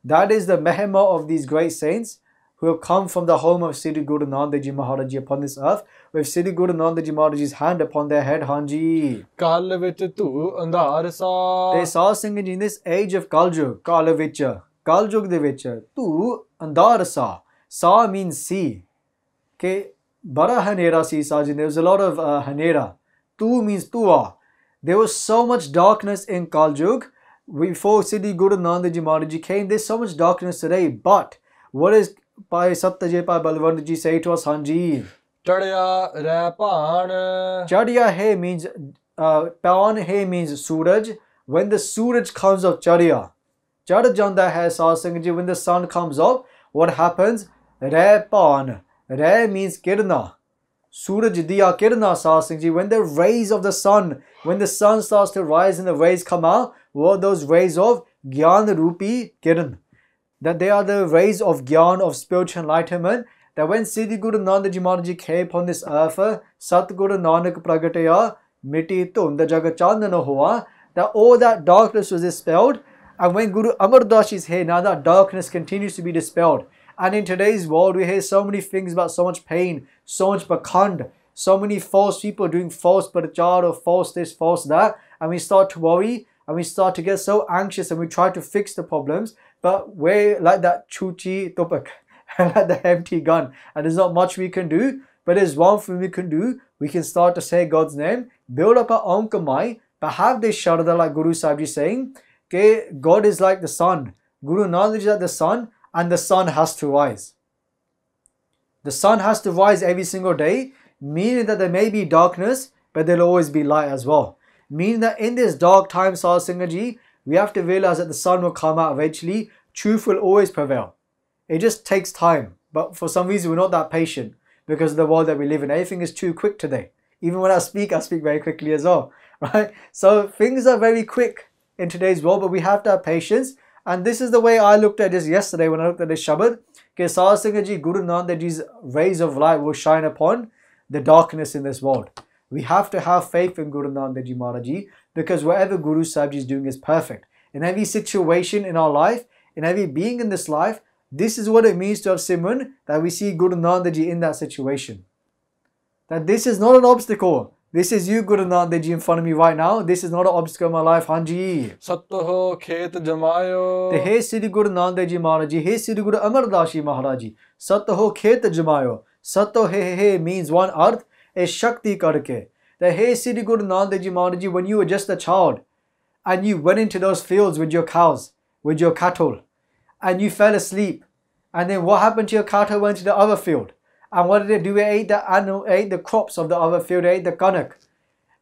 That is the mehima of these great saints who have come from the home of Sri Guru Nanak Ji Maharaj Ji upon this earth, with Sri Guru Nanak Ji Maharaj Ji's hand upon their head, Hanji. Kal vich tu andhar sa. They saw singing in this age of Kaljug, Kal vich, Kaljug de vich, tu andhar sa. Sa means sea. Okay, Bara Hanera si Sajin, there was a lot of Hanera. Tu means tua. There was so much darkness in Kaljug. Before Sri Guru Nanak Ji Maharaj Ji came, there's so much darkness today. But what is Bhai Satyajit Bhai Balwant Ji say to us, Hanji? Chadya re paan. Chadya he means, Paan he means Suraj. When the Suraj comes up, Chadya. Chad janda hai Sahib Sangat Ji, when the sun comes up, what happens? Re paan. Re means kirna. Suraj diya kirna, Sahib Sangat Ji. When the rays of the sun, when the sun starts to rise and the rays come out, what are those rays of? Gyan Rupi Kiran. That they are the rays of Gyan, of spiritual enlightenment. That when Sri Guru Nanak Ji Maharaj Ji came upon this earth, Sat Guru Nanak Pragataya, Miti Tund Jagat Chandana Hoa, that all that darkness was dispelled. And when Guru Amar Das is here, now that darkness continues to be dispelled. And in today's world, we hear so many things about so much pain, so much pakhand, so many false people doing false prachar or false this, false that. And we start to worry and we start to get so anxious and we try to fix the problems. But we're like that chuchi topak, like the empty gun. And there's not much we can do. But there's one thing we can do. we can start to say God's name, build up our own kamai, but have this Shraddha like Guru Sahib Ji saying, okay, God is like the sun. Guru Nanak is like the sun, and the sun has to rise. The sun has to rise every single day, meaning that there may be darkness, but there'll always be light as well. Meaning that in this dark time, Sahib Singh Ji, we have to realize that the sun will come out eventually. Truth will always prevail. It just takes time. But for some reason, we're not that patient because of the world that we live in. Everything is too quick today. Even when I speak very quickly as well. Right? So things are very quick in today's world, but we have to have patience. And this is the way I looked at this yesterday when I looked at this Shabad. Ke Sahib Singh Ji, Guru Nanak Ji's rays of light will shine upon the darkness in this world. We have to have faith in Guru Nanak Ji Maharaj Ji, because whatever Guru Sahib Ji is doing is perfect. In every situation in our life, in every being in this life, this is what it means to have Simran, that we see Guru Nanak Ji in that situation. That this is not an obstacle. This is you, Guru Nanak Ji, in front of me right now. This is not an obstacle in my life. Hanji. Satho khet jamayo. Te Hey Sri Guru Nanak Ji Maharaj Ji, Hey Sri Guru Amar Das Ji Maharaj Ji, Satho khet jamayo. Satho he means one earth is Shakti karke. The Hey Sri Guru Nanak Ji Maharaj Ji, when you were just a child and you went into those fields with your cows, with your cattle, and you fell asleep, and then what happened to your cattle? Went to the other field. And what did it do? It ate the animal, ate the crops of the other field, it ate the kanak.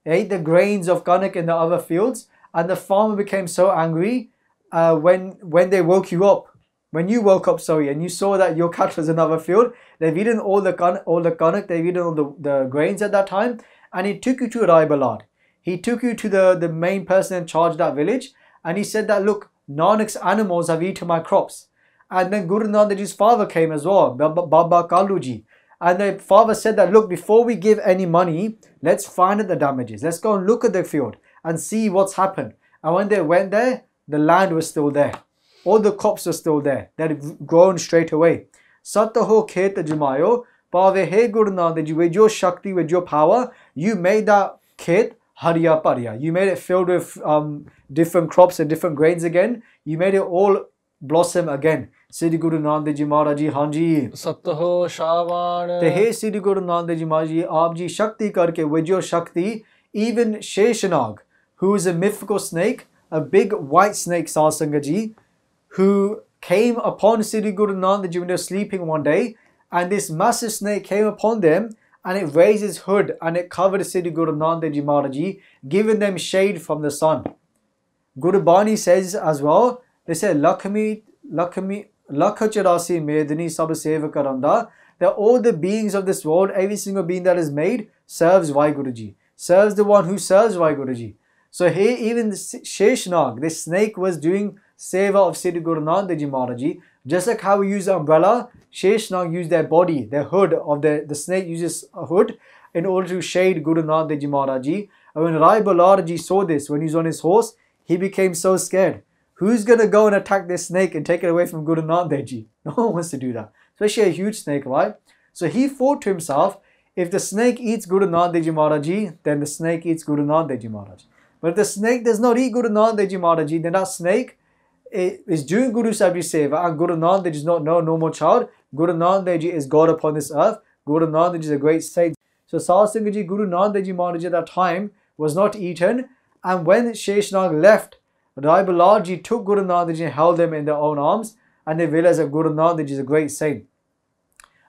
It ate the grains of kanak in the other fields. And the farmer became so angry when they woke you up. When you woke up, and you saw that your cattle was in another field, they've eaten all the kanak, they've eaten all the grains at that time, and he took you to Rai Balad. He took you to the main person in charge of that village, and he said that, look, Nanak's animals have eaten my crops. And then Guru Nanak Ji's father came as well, Baba Kaluji. And the father said that, look, before we give any money, let's find out the damages. Let's go and look at the field and see what's happened. And when they went there, the land was still there. All the crops were still there. They had grown straight away. Sataho khet jamayo, Pave Hey Guru Nanak Ji, with your Shakti, with your power, you made that khet Hariya Pariya. You made it filled with different crops and different grains again. You made it all blossom again. Sri Guru Nanak Ji Maharaj Ji, Hanji. Satho shavan. Te Hey Sri Guru Nanak Ji Maharaj Ji, Aap Ji Shakti karke, with your Shakti, even Sheshanag, who is a mythical snake, a big white snake, Sahib Singh Ji, who came upon Sri Guru Nanak Ji when they were sleeping one day, and this massive snake came upon them, and it raised its hood and it covered Sri Guru Nanak Ji Maharaj Ji, giving them shade from the sun. Guru Bani says as well, they say, Lakshmi, Lakhacharasi Medini Sab Seva Karanda, that all the beings of this world, every single being that is made, serves Vaiguruji, serves the one who serves Vaiguruji. So here even the Sheshnag, this snake, was doing seva of Sri Guru Nanak Ji Maharaj Ji. Just like how we use the umbrella, Sheshnag used their body, their hood of the snake uses a hood in order to shade Guru Nanak Ji Maharaj Ji. And when Rai Balad Ji saw this, when he was on his horse, he became so scared. Who's going to go and attack this snake and take it away from Guru Nanak Ji? No one wants to do that. Especially a huge snake, right? So he thought to himself, if the snake eats Guru Nanak Ji Maharaj Ji, then the snake eats Guru Nanak Ji Maharaj. But if the snake does not eat Guru Nanak Ji Maharaj Ji, then that snake is doing Guru Sahib Ji Seva, and Guru Nanak Ji is not no normal child. Guru Nanak Ji is God upon this earth. Guru Nanak Ji is a great saint. So Sahib Singh Ji, Guru Nanak Ji Maharaj Ji at that time was not eaten, and when Sheshnag left, Rai Balad Ji took Guru Nanak Ji and held them in their own arms, and they realized that Guru Nanak Ji is a great saint.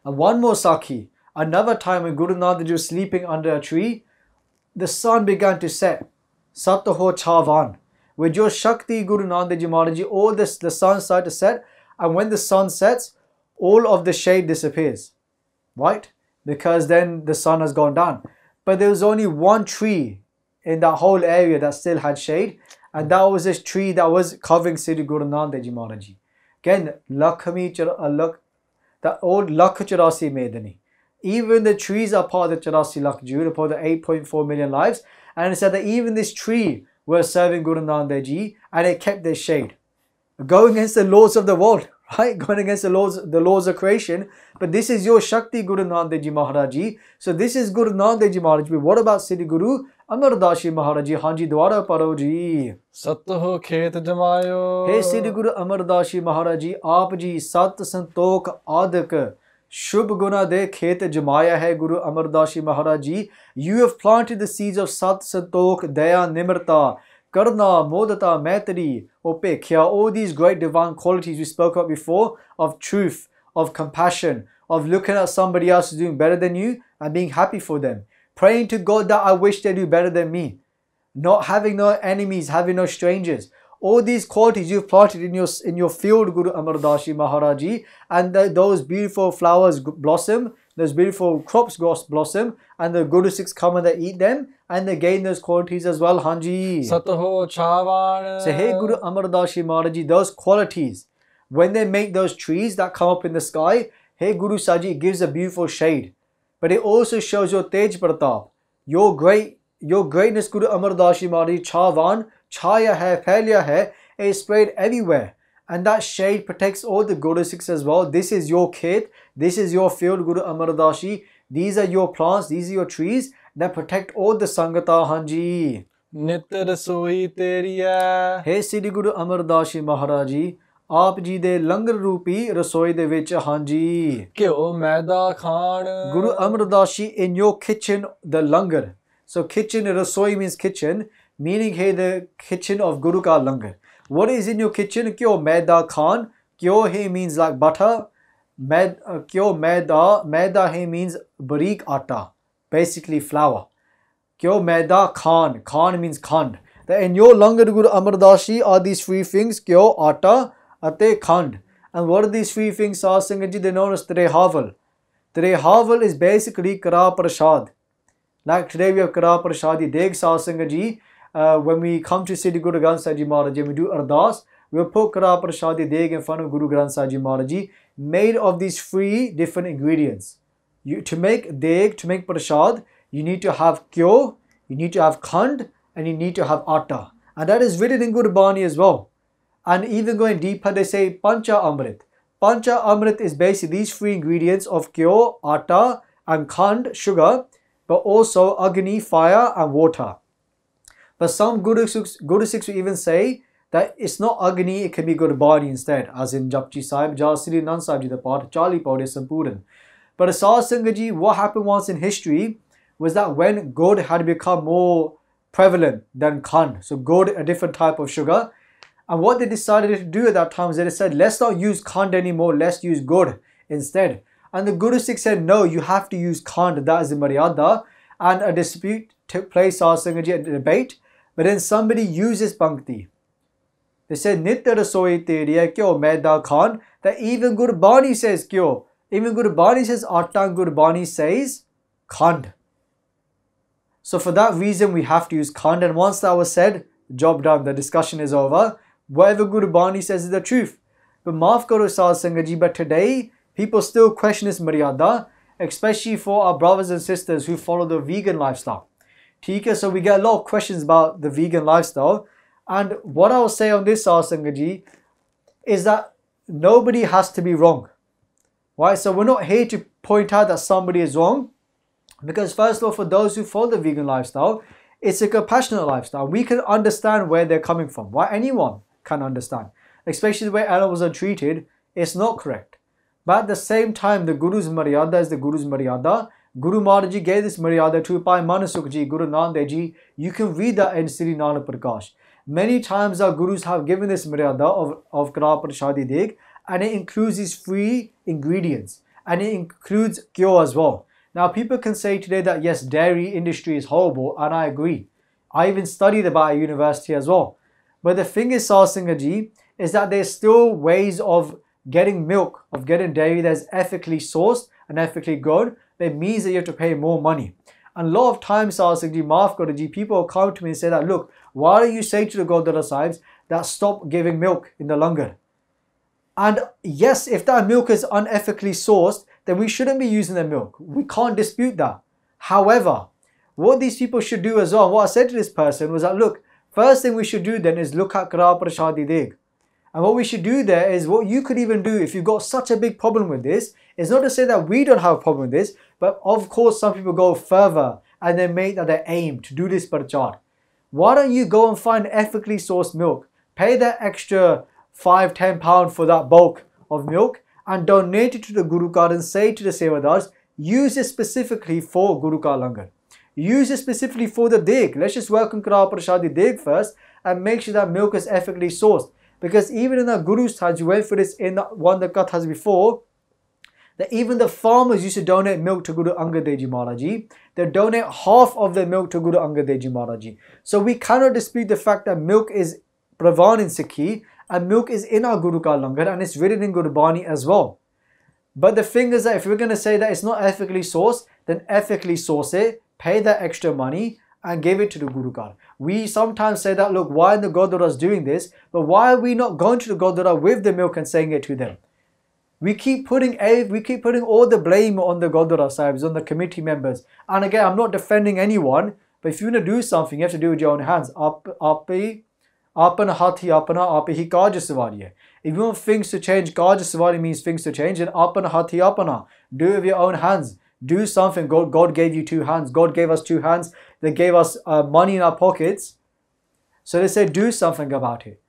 And one more Sakhi, another time when Guru Nanak Ji was sleeping under a tree, the sun began to set. Sataho Chavan. With your Shakti, Guru Nanak Ji Maharaj Ji, all the sun started to set, and when the sun sets, all of the shade disappears. Right? Because then the sun has gone down. But there was only one tree in that whole area that still had shade, and that was this tree that was covering Sri Guru Nanak Ji Maharaj Ji. Again, that old Lakhacharasi Medani. Even the trees are part of the Charasi Lakh June, part of the 8.4 million lives. And it said that even this tree was serving Guru Nanak Ji, and it kept their shade. Going against the laws of the world, right? Going against the laws of creation. But this is your Shakti, Guru Nanak Ji Maharaj Ji. So this is Guru Nanak Ji Maharaj Ji. What about Sri Guru Amar Das Ji Maharaj Ji? Hanji Dwara Paro Ji. Satho khet jamayo. Hey Sri Guru Amar Das Ji Maharaj Ji, Aap Ji Sat Santokh Adak शुभ गुना दे खेत जमाया है गुरु अमरदास जी महाराज जी. You have planted the seeds of Sat Santok, Daya, Nimrta, Karna, Modata, Maitri, Opekya, all these great divine qualities we spoke about before, of truth, of compassion, of looking at somebody else who's doing better than you and being happy for them. Praying to God that I wish they do better than me. Not having no enemies, having no strangers. All these qualities you've planted in your field, Guru Amardas Ji Maharaj Ji, and those beautiful flowers blossom, those beautiful crops blossom, and the Guru Sikhs come and they eat them, and they gain those qualities as well, Hanji. Sataho Chavan. So hey Guru Amardas Ji Maharaj Ji, those qualities, when they make those trees that come up in the sky, hey Guru Saji, it gives a beautiful shade. But it also shows your Tej Pratap, your greatness, Guru Amardas Ji Maharaj Ji, Chavan, Chaya hai, Phailya hai, is spread everywhere. And that shade protects all the Guru Sikhs as well. This is your khet, this is your field, Guru Amardas Ji. These are your plants, these are your trees that protect all the Sangata, Hanji. Nit rasoi teri hai. Hey Sri Guru Amardas Ji Maharaj Ji, ਆਪ ਜੀ ਦੇ ਲੰਗਰ ਰੂਪੀ ਰਸੋਈ ਦੇ ਵਿੱਚ ਹਾਂਜੀ ਘਿਓ ਮੈਦਾ ਖਾਣ Guru Amardas Ji, in your kitchen, the langar. So kitchen, rasoi means kitchen, meaning here the kitchen of Guru ka langar. What is in your kitchen? Kyo maida khan. Kyo here means like butter. Kyo maida here means barik atta, basically flour. Kyo maida khan. Khan means khand. That in your langar, Guru Amardas Ji, are these three things: kyo, atta, ate khand. And what are these three things, Sahib Sangat Ji? They're known as Trehaval. Trehaval is basically Kara Prashad. Like today we have Kara Prashadi Deg, Sahib Sangat Ji. When we come to Sri Guru Granth Sahib Ji Maharaj Ji, we do Ardas. We'll put Kara Prashadi Deg in front of Guru Granth Sahib Ji Maharaj Ji, made of these three different ingredients. To make Deg, to make Prashad, you need to have kyo, you need to have khand, and you need to have atta. And that is written in Gurbani as well. And even going deeper, they say Pancha Amrit. Pancha Amrit is basically these three ingredients of kyo, atta, and khand, sugar, but also Agni, fire, and water. But some Guru Sikhs will even say that it's not Agni, it can be Gurbani instead, as in Japji Sahib, Jasri Nand Sahib Ji the part, Charlie Paudhe Sampuran. But Sahib Sangat Ji, what happened once in history was that when Gud had become more prevalent than Khand, so Gud, a different type of sugar, and what they decided to do at that time is they said, let's not use Khand anymore, let's use Gud instead. And the Guru Sikh said, no, you have to use Khand, that is the Maryada. And a dispute took place, Sahib Sangat Ji, a debate. But then somebody uses Pankti. They said, Nitya rasoi teriya kyo maida khan. That even Gurbani says kyo. Even Gurbani says atta, and Gurbani says khand. So for that reason, we have to use khand. And once that was said, job done, the discussion is over. Whatever Gurbani says is the truth. But maaf karo Sahib Sangat Ji, but today, people still question this Maryada, especially for our brothers and sisters who follow the vegan lifestyle. So we get a lot of questions about the vegan lifestyle. And what I will say on this, Sahib Sangat Ji, is that nobody has to be wrong. Right? So we're not here to point out that somebody is wrong. Because first of all, for those who follow the vegan lifestyle, it's a compassionate lifestyle. We can understand where they're coming from. Right? Anyone can understand. Especially the way animals are treated, it's not correct. But at the same time, the Guru's Maryada is the Guru's Maryada. Guru Maharaj Ji gave this Maryada to Bhai Manasukh Ji, Guru Nanak Dev Ji. You can read that in Sri Nanak Prakash. Many times our Gurus have given this Maryada of Kara Prashadi Deg, and it includes these three ingredients. And it includes kyo as well. Now people can say today that yes, dairy industry is horrible, and I agree. I even studied about at university as well. But the thing is, Sahib Sangat Ji, is that there's still ways of getting milk, of getting dairy that's ethically sourced and ethically grown. That means that you have to pay more money. And a lot of times, Sahib Sangat Ji, Maaf Karo Ji, people will come to me and say that, look, why do you say to the Gurdwara Sahibs that stop giving milk in the langar? And yes, if that milk is unethically sourced, then we shouldn't be using the milk. We can't dispute that. However, what these people should do as well, what I said to this person was that, look, first thing we should do then is look at Kara Prashadi Deg. And what we should do there is what you could even do if you've got such a big problem with this, is not to say that we don't have a problem with this, but of course some people go further and they make that their aim to do this prachar. Why don't you go and find ethically sourced milk, pay that extra £5-10 for that bulk of milk, and donate it to the Guru Ka and say to the Sevadars, use it specifically for Guru Ka Langar. Use it specifically for the deg. Let's just welcome Kara Prashadi deg first and make sure that milk is ethically sourced. Because even in the Guru's times, we went through this in one of the Kathas before, that even the farmers used to donate milk to Guru Angad Dev Ji Maharaj Ji. They donate half of their milk to Guru Angad Dev Ji Maharaj Ji. So we cannot dispute the fact that milk is Pravan in Sikhi and milk is in our Guru Ka Langar and it's written in Gurbani as well. But the thing is that if we're going to say that it's not ethically sourced, then ethically source it, pay that extra money and give it to the Guru Ka. We sometimes say that, look, why the Gurdwara is doing this? But why are we not going to the Gurdwara with the milk and saying it to them? We keep putting all the blame on the Gurdwara Sahibs, on the committee members. And again, I'm not defending anyone, but if you want to do something, you have to do it with your own hands. Apana hathi apana ape hi kaj sawari hai. If you want things to change, kaj sawari means things to change, and apana hathi apana. Do it with your own hands. Do something. God gave you 2 hands. God gave us 2 hands. They gave us money in our pockets. So they say, do something about it.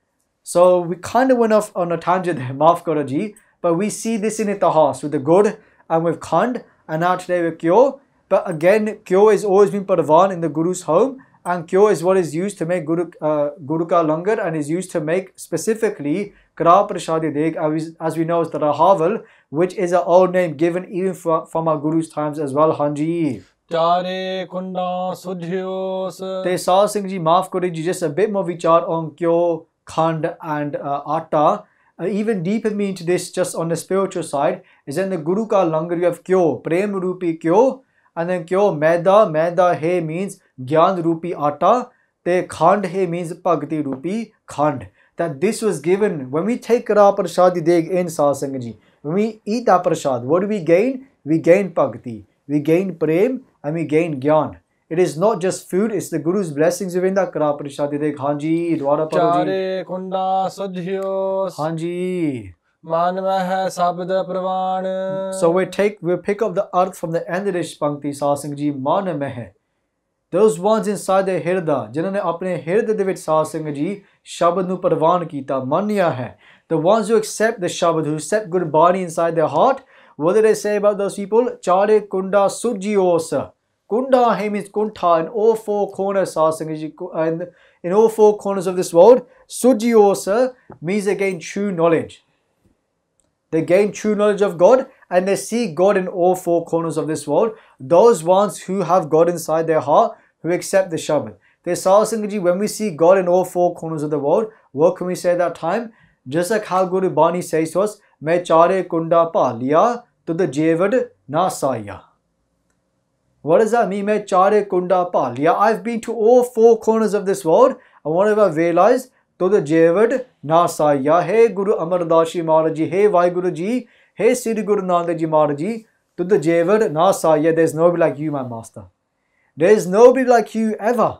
So we kind of went off on a tangent there, Maaf Karo Ji. But we see this in Itihas with the Gud and with Khand, and now today with Kyo. But again, Kyo has always been Parvan in the Guru's home, and Kyo is what is used to make Guru Ka Langar and is used to make specifically Kara Prashadi Deg, as we know is the Rahaval, which is an old name given even from our Guru's times as well, Hanji. Chare Kunda Sujhyos. Te Sahib Singh Ji, Maaf Karo Ji, just a bit more vichar on Kyo, Khand and Atta. Even deeper meaning to this, just on the spiritual side, is in the Guru Ka Langar you have Kyo, Prem Rupi Kyo, and then Kyo, Maida He means Gyan Rupi Atta, Te Khand He means Bhakti Rupi Khand. That this was given, when we take Kara Prashadi Deg in Satsang Ji, when we eat that Prashad, what do we gain? We gain Bhakti, we gain Prem, and we gain Gyan. It is not just food, it's the Guru's blessings within that Kara Prashadi Deg. Hanji, Dwara Paro Ji. Chare Kunda Sujhyos. Hanji. Man Meh Sabda Pravan. So we'll pick up the earth from the end of this Pankti, Satsang Ji, Man Meh. Those ones inside the Hirda, जिन्होंने अपने Hirda de vich Satsang Ji Shabad nu Parvan kita, manya hai. The ones who accept the Shabad, who accept Gurbani inside their heart, what do they say about those people? Chare Kunda Sujhyos. Kunda he means Kuntha in all 4 corners, Satsang Ji, and in all 4 corners of this world. Sujhyos means they gain true knowledge. They gain true knowledge of God and they see God in all 4 corners of this world. Those ones who have God inside their heart, who accept the Shabad. They Satsang Ji, when we see God in all 4 corners of the world, what can we say at that time? Just like how Guru Bani says to us, Main chare kunda pa liya, tud jevad na saya. What does that mean? Main chare kunda pa liya. I've been to all 4 corners of this world, and what have I realized? Tud jevad na saya. Hey Guru Amar Das Ji Maharaj Ji, hey Vaheguru Ji, hey Sri Guru Nanak Ji Maharaj Ji, tud jevad na saya. There's nobody like you, my master. There's nobody like you ever.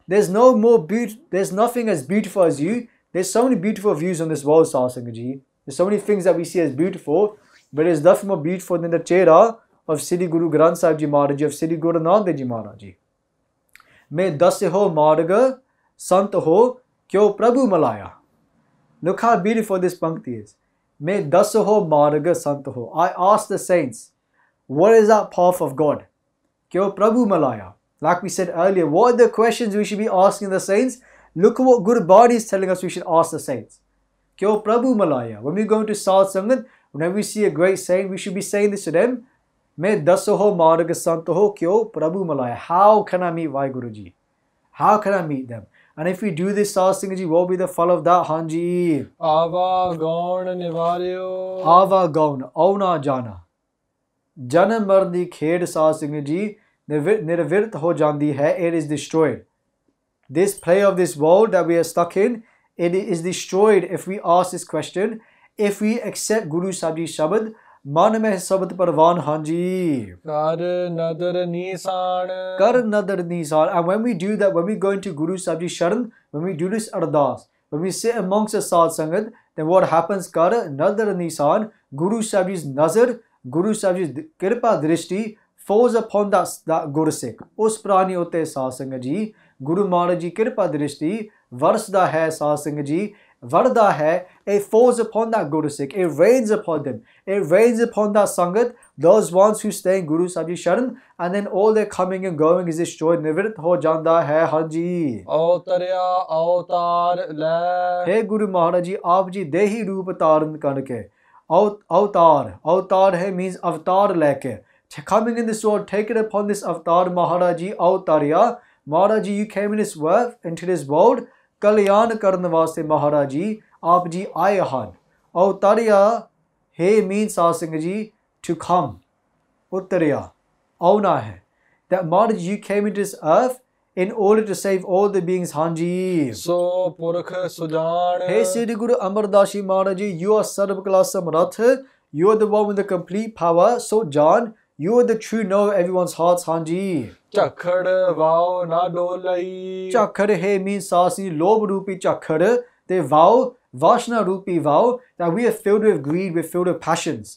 There's nothing as beautiful as you. There's so many beautiful views on this world, Satsang Ji. There's so many things that we see as beautiful, but there's nothing more beautiful than the chehra of Sri Guru Granth Sahib Ji Maharaj Ji, of Sri Guru Nanak Ji Maharaj Ji. Main das ho marg sant ho kyo Prabhu malaya. Look how beautiful this pankti is. Main das ho marg sant ho. I ask the saints, what is that path of God? Kyo Prabhu malaya. Like we said earlier, what are the questions we should be asking the saints? Look at what Guru Bani is telling us we should ask the saints. Kyo Prabhu malaya. When we go into Saat Sangat, whenever we see a great saint, we should be saying this to them. Main dasaho marg santaho kyo Prabhu malaya. How can I meet Vaheguru Ji? How can I meet them? And if we do this, Satsang Ji, what will be the fall of that, Hanji? Ava Gaun Nivaryo. Ava Gaun, Auna Jana. Janam Mardi Khed, Satsang Ji, Nirvirt ho jandi hai, it is destroyed. This play of this world that we are stuck in, it is destroyed if we ask this question. If we accept Guru Sahib Ji Shabad, Man meh sabad parvan Hanji. Kar Nadar Nisan. Kar Nadar Nisan. And when we do that, when we go into Guru Sahib Ji Sharan, when we do this ardas, when we sit amongst the Saat Sangat, then what happens? Kar Nadar Nisan. Guru Sahib Ji's nazar, Guru Sahib Ji's kirpa drishti falls upon that Gursikh. Us prani utte Satsang Ji, Guru Maharaj Ji kirpa drishti varsda hai Satsang Ji, ਵਰਦਾ ਹੈ, it falls upon that Guru Sikh, it rains upon them, it rains upon that Sangat, those ones who stay in Guru Sahib Ji Sharan, and then all their coming and going is destroyed, nivrit ho janda hai, Hanji. ਅਵਤਰਿਆ ਅਵਤਾਰ ਲੈ Hey Guru Maharaj Ji, aap ji dehi roop taran karke, avatar hai means avatar leke, coming in this world, take it upon this avatar, Maharaj Ji, avatariya, Maharaj Ji, you came in this world, into this world, kalyan karan vaste Maharaj Ji, aap ji aaye han. Avatariya, hey means Satsang Ji, to come. Uttariya, auna hai. That Maharaj Ji, you came into this earth in order to save all the beings, Hanji. So Purakh Sujan Hey Sri Guru Amar Das Ji Maharaj Ji, you are Sarv Kala Samrat, you are the one with the complete power. So John, you are the true knower of everyone's hearts, Hanji. ਝਖੜ ਵਾਉ ਨਾ ਡੋਲਈ Chakhar Hey means Sasi, Lob Rupi Chakhar, they vow, Vashna Rupi vow, that we are filled with greed, we're filled with passions.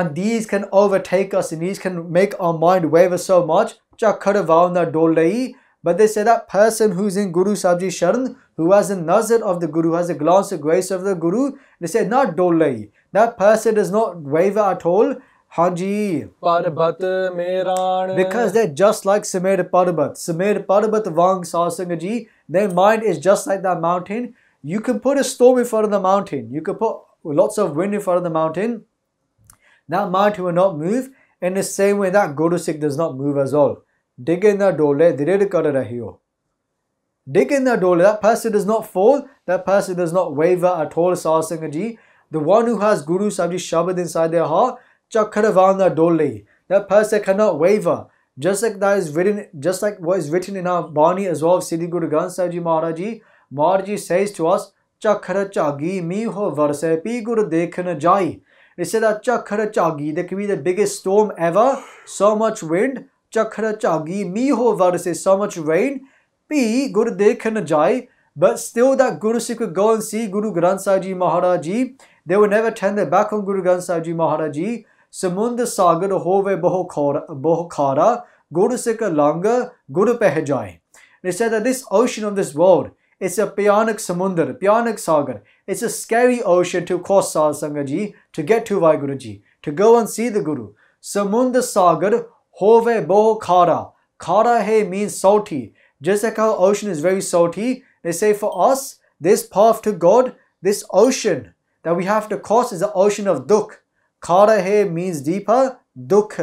And these can overtake us and these can make our mind waver so much. Chakhar vow na dolei. But they say that person who's in Guru Sahib Ji Sharan, who has a nazar of the Guru, has a glance of grace of the Guru, they say not dolei. That person does not waver at all. Hanji. ਪਰਬਤ ਮੇਰਾਣ Because they're just like Samir Parbat. Samir Parbat Vang Satsang Ji, their mind is just like that mountain. You can put a storm in front of the mountain. You can put lots of wind in front of the mountain. That mountain will not move. In the same way that Guru Sikh does not move as well. Dig in the dole, dhirid kar rahi ho. Dig in the dole, that person does not fall. That person does not waver at all, Satsang Ji. The one who has Guru Sahib Ji Shabad inside their heart, Chakravana dole. That person cannot waver. Just like that is written, just like what is written in our Bani as well, Siddhi Guru Granth Sahib Ji Maharaj Ji. Maharaj Ji says to us, Chakra Chagi mi ho varse pi Guru dekhna jai. They said that Chakra Chagi, there can be the biggest storm ever, so much wind. Chakra Chagi mi ho varse, so much rain. Pi Guru dekhna jai. But still that Guru Sikh would go and see Guru Granth Sahib Ji Maharaj Ji. They would never turn their back on Guru Granth Sahib Ji Maharaj Ji. Samundra Sagar hove boho khara, Guru Sikh langa, Guru peh jai. They said that this ocean of this world, it's a Bhayanak Samundar, Bhayanak Sagar. It's a scary ocean to cross, Satsang Ji, to get to Vaheguru Ji, to go and see the Guru. Samundra Sagar hove boho khara. Khara hai means salty. Just like how ocean is very salty, they say for us, this path to God, this ocean that we have to cross is the ocean of Dukh. Khara hai means deeper, Dukh.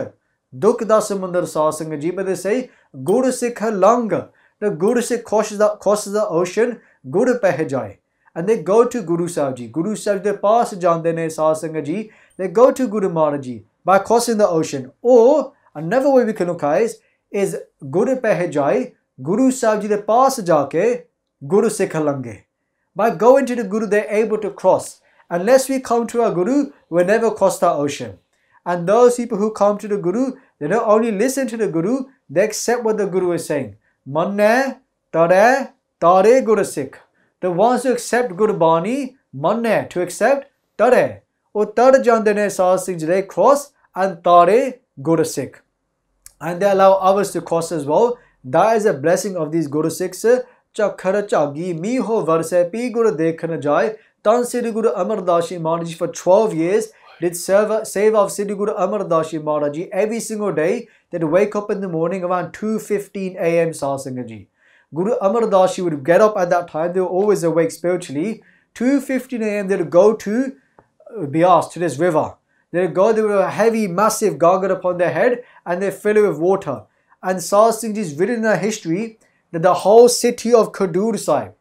Dukh da Samundar, Satsang Ji, but they say Guru Sikh langa. The Guru Sikh crosses the ocean, Guru peh jai. And they go to Guru Sahib Ji. Guru Sahib Ji pass jande ne Satsang Ji. They go to Guru Maharaj Ji by crossing the ocean. Or another way we can look at is Guru peh jai, Guru Sahib Ji de pass jaake, Guru Sikh lange. By going to the Guru, they're able to cross. Unless we come to our Guru, we'll never cross the ocean. And those people who come to the Guru, they don't only listen to the Guru, they accept what the Guru is saying. Manne, tare, tare Guru Sikh. The ones who accept Guru Bani, manne, to accept, tare. O tar jande ne Satsang Ji, they cross, and tare Guru Sikh. And they allow others to cross as well. That is a blessing of these Guru Sikhs. Chakhara chagi mi ho varse pi Guru dekhna jai. Tan Sri Guru Amar Das Ji Maharaj Ji for 12 years did save of Sri Guru Amar Das Ji Maharaj Ji every single day. They'd wake up in the morning around 2:15 a.m. Satsang Ji. Guru Amar Das Ji would get up at that time. They were always awake spiritually. 2:15 a.m. they'd go to Bias, to this river. They'd go there with a heavy, massive gargar upon their head and they'd fill it with water. And Satsang Ji is written in our history that the whole city of Khadur Sahib,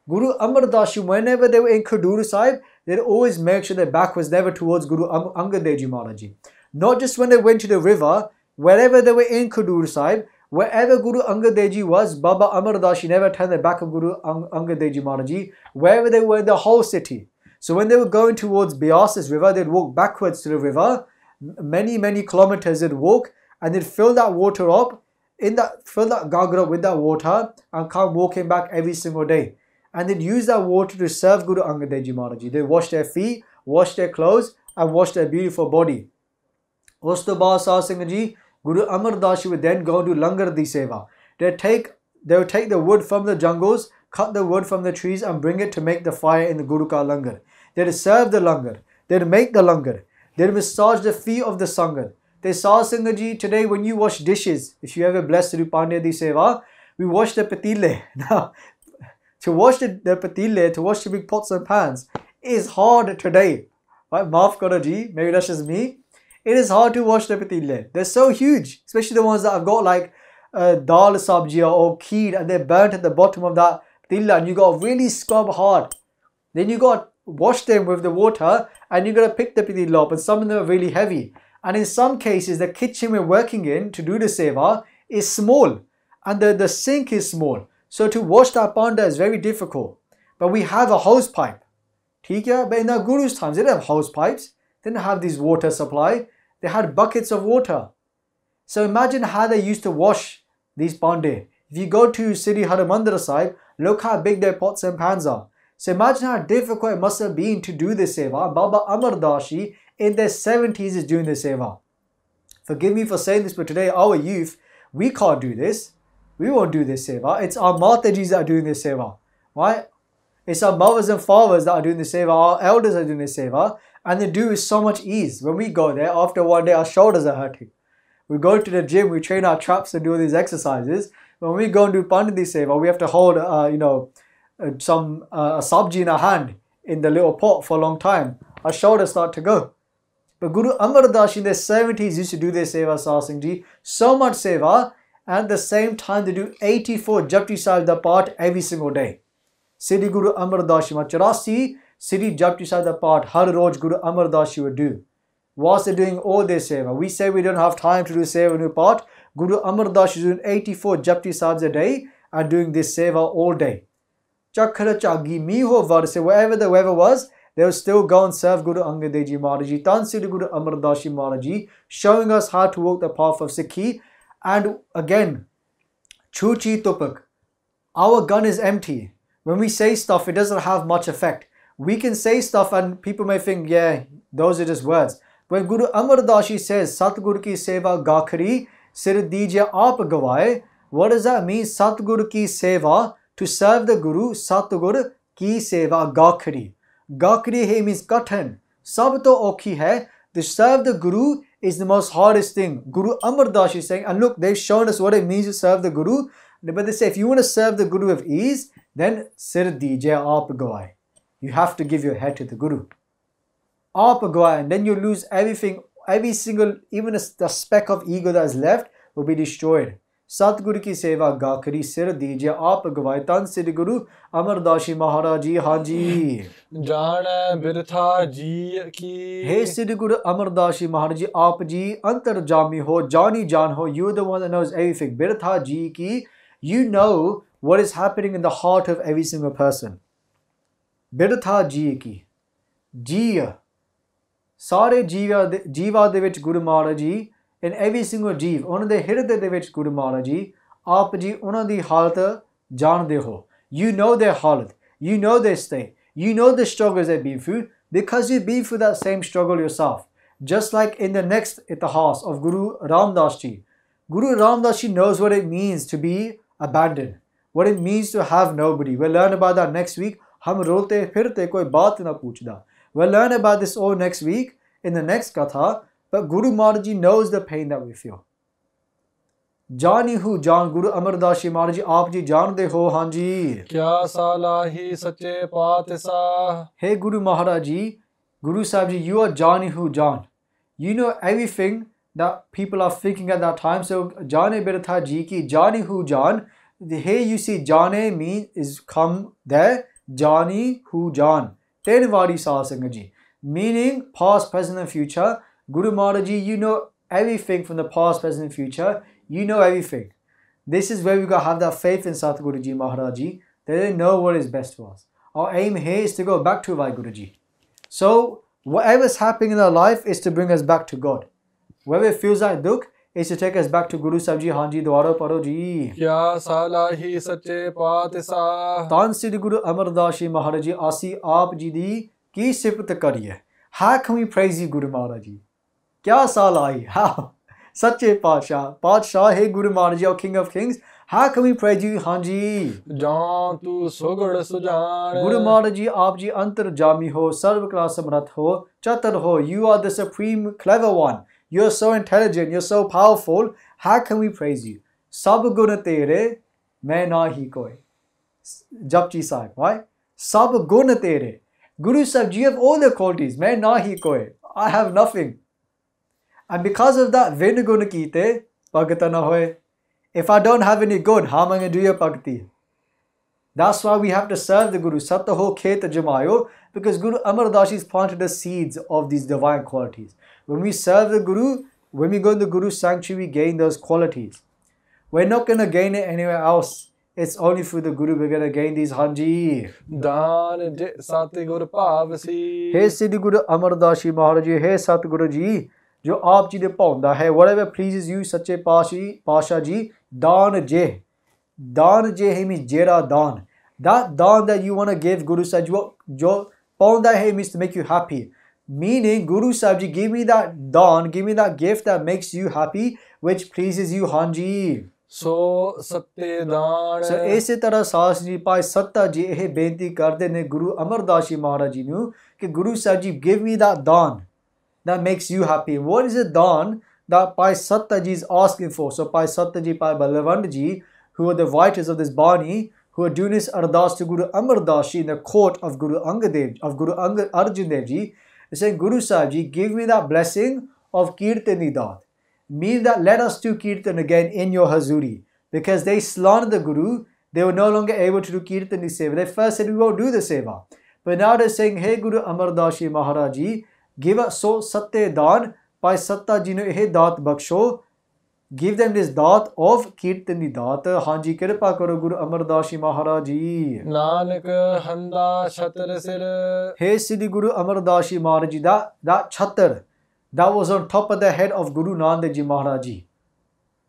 Guru Amar Das Ji, whenever they were in Khadur Sahib, they'd always make sure their back was never towards Guru Angad Dev Ji Maharaj Ji. Not just when they went to the river, wherever they were in Khadur Sahib, wherever Guru Angad Dev Ji was, Baba Amar Das Ji never turned their back on Guru Angad Dev Ji Maharaj Ji, wherever they were in the whole city. So when they were going towards Bias's river, they'd walk backwards to the river, many kilometers they'd walk, and they'd fill that water up, fill that gargar up with that water, and come walking back every single day. And they'd use that water to serve Guru Angad Dev Ji Maharaj Ji. They'd wash their feet, wash their clothes, and wash their beautiful body. Usto baad Satsang Ji, Guru Amar Das Ji would then go do langar di seva. They would take the wood from the jungles, cut the wood from the trees and bring it to make the fire in the Guru Ka Langar. They'd serve the langar. They'd make the langar. They'd massage the feet of the sangat. They saw Sangat ji, today when you wash dishes, if you ever blessed Sri Pandya Di Seva, we wash the patile. Now, to wash the patile, to wash the big pots and pans, is hard today. Right? Maaf karo ji, maybe that's just me. It is hard to wash the patile. They're so huge, especially the ones that have got like dal sabji or kheer and they're burnt at the bottom of that patila and you got to really scrub hard. Then you got to wash them with the water and you got to pick the patila up, and some of them are really heavy. And in some cases, the kitchen we're working in to do the seva is small and the sink is small. So to wash that panda is very difficult. But we have a hose pipe. But in the Guru's times, they didn't have hose pipes. They didn't have this water supply. They had buckets of water. So imagine how they used to wash these pande. If you go to Sri Harmandir Sahib, look how big their pots and pans are. So imagine how difficult it must have been to do this seva. Baba Amar Das Ji in their 70s is doing this seva. Forgive me for saying this, but today our youth, we can't do this. We won't do this seva. It's our Matajis that are doing this seva. Right? It's our mothers and fathers that are doing this seva. Our elders are doing this seva. And they do with so much ease. When we go there, after one day, our shoulders are hurting. We go to the gym, we train our traps and do these exercises. When we go and do Panditi Seva, we have to hold, some sabji in our hand in the little pot for a long time. Our shoulders start to go. But Guru Amar Das Ji in their 70s used to do their seva, Sahib Singh Ji. So much seva, and at the same time they do 84 Japji Sahib da Path every single day. Sri Guru Amar Das Ji, 84 Sri Japji Sahib da Path, Har Roj Guru Amar Das Ji would do. Whilst they're doing all their seva, we say we don't have time to do seva and part. Guru Amar Das Ji is doing 84 Japji Sahibs a day and doing this seva all day. Chakhara Chagi Miho Varse, wherever the weather was, they would still go and serve Guru Angad Dev Ji Maharaj Ji, Tan Sri Guru Amar Das Ji Maharaj Ji, showing us how to walk the path of Sikhi. And again, Chuchi Tupak, our gun is empty. When we say stuff, it doesn't have much effect. We can say stuff and people may think, yeah, those are just words. When Guru Amar Das Ji says, Satguru ki seva gakhari, sir dijiye aap gavaye, what does that mean? Satguru ki seva, to serve the Guru, Satguru ki seva gakhari. Gakhari here means kathan. Sab to okhi hai. To serve the Guru is the most hardest thing. Guru Amar Das Ji is saying, and look, they've shown us what it means to serve the Guru. But they say, if you want to serve the Guru with ease, then sir dijiye aap gavaye. You have to give your head to the Guru. And then you lose everything, every single, even the speck of ego that is left will be destroyed. Satguru ki seva gakhari sir dijiye aap gavaye. Tan Sri Guru Amar Das Ji Maharaj Ji Haji. Jaan birtha ji ki. Hey Sri Guru Amar Das Ji Maharaj Ji, aap ji antar jami ho, jani jaan ho. You're the one that knows everything. Birtha ji ki, you know what is happening in the heart of every single person. Birtha ji ki. Jiya. Sare jiva de vich Guru Maharaj Ji, in every single jeev, ਉਹਨਾਂ ਦੇ ਹਿਰਦੇ ਦੇ ਵਿੱਚ Guru Maharaj Ji, ਆਪ ਜੀ ਉਹਨਾਂ ਦੀ ਹਾਲਤ ਜਾਣਦੇ ਹੋ. You know their halat, you know their state, you know the struggles they've been through because you've been through that same struggle yourself. Just like in the next itihas of Guru Ram Das Ji. Guru Ram Das Ji knows what it means to be abandoned, what it means to have nobody. We'll learn about that next week. Hum rote firte koi baat na puchda. We'll learn about this all next week in the next katha, but Guru Maharaj Ji knows the pain that we feel. Jani hu Jan Guru Amar Das Ji Maharaj Ji, aap ji jaande ho hanji. Kya salahi sache paatsa. Hey Guru Maharaj Ji, Guru Sahib Ji, you are Jani hu Jan. You know everything that people are thinking at that time. So Jane Birtha Ji ki Jani hu Jan. Here you see Jane means is come there. Jani hu Jan. Tenwari Sahib Singh Ji. Meaning past, present and future. Guru Maharaj Ji, you know everything from the past, present and future. You know everything. This is where we got to have that faith in Satguru Ji Maharaj Ji. They know what is best for us. Our aim here is to go back to Vaheguru Ji. So whatever's happening in our life is to bring us back to God. Whether it feels like dukh, is to take us back to Guru Sahib Ji. Hanji Dwara Paro Ji. Kya salahi sache paatsa. Tan Sri Guru Amar Das Ji Maharaj Ji, Asi Aap Ji di ki sipat kariye. How can we praise you, Guru Maharaj Ji? Kya salahi? How? Sache Padshah. Padshah, hey Guru Maharaj Ji, O King of Kings, How can we praise you, Hanji? ਜਾਂ ਤੂੰ ਸੁਗੜ ਸੁਜਾਨ Guru Maharaj ji, Aap ji antarjami ho, sarv kala samrat ho, chatar ho. You are the supreme clever one. You're so intelligent. You're so powerful. How can we praise you? Sab gun tere, main nahi koi. Japji Sahib, right? Sab gun tere. Guru Sahib, you have all the qualities. Main nahi koi. I have nothing. And because of that, vin gun kite, bhagata na hoye. If I don't have any good, how am I going to do your bhakti? That's why we have to serve the Guru. Sataho Khet Jamayo, because Guru Amar Das Ji has planted the seeds of these divine qualities. When we serve the Guru, when we go to the Guru's sanctuary, we gain those qualities. We're not going to gain it anywhere else. It's only through the Guru we're going to gain these Hanji. ਦਾਨ ਜੇ ਸਤਿ ਗੁਰ ਭਾਵ ਸੀ Hey Siddhi Guru Amar Das Ji Maharaj Ji, hey Sat Guru Ji, जो आप जी दे पाउंदा है, whatever pleases you, सच्चे पातशाह जी, दान जे है means jera dan. That dan that you want to give Guru Sahib, jo paunda hai means to make you happy. Meaning Guru Sahib ji, give me that dan, give me that gift that makes you happy, which pleases you, Hanji. ਸੋ ਸੱਤੇ ਦਾਨ So ਇਸੇ ਤਰ੍ਹਾਂ ਸਾਸ ਜੀ ਭਾਈ ਸੱਤਾ ਜੀ ਇਹ ਬੇਨਤੀ ਕਰਦੇ ਨੇ ਗੁਰੂ ਅਮਰਦਾਸ ਜੀ ਮਹਾਰਾਜ ਜੀ ਨੂੰ ਕਿ Guru Sahib ji, give me that dan that makes you happy. What is it dan that Pai Satta ji is asking for? So Pai Satta ji, Pai Balwant ji, who are the writers of this Bani, who are doing this ardas to Guru Amar Das Ji in the court of Guru Angad Arjan Dev Ji, they saying, Guru Sahib ji, give me that blessing of Kirtani Dat. Mean that let us do Kirtan again in your Hazuri. Because they slandered the Guru, they were no longer able to do Kirtani Seva. They first said, we won't do the Seva. But now they're saying, hey Guru Amar Das Ji Maharaj ji, give us so satte dan, Pai Satta ji nu eh daat baksho. Give them this daat of Kirtani daat. Hanji kirpa karo Guru Amar Das Ji Maharaj ji. Nanak ਹੰਦਾ ਛਤਰ ਸਿਰ Hey Siddhi Guru Amar Das Ji Maharaj ji, that chatar that was on top of the head of Guru Nanak Ji Maharaj ji.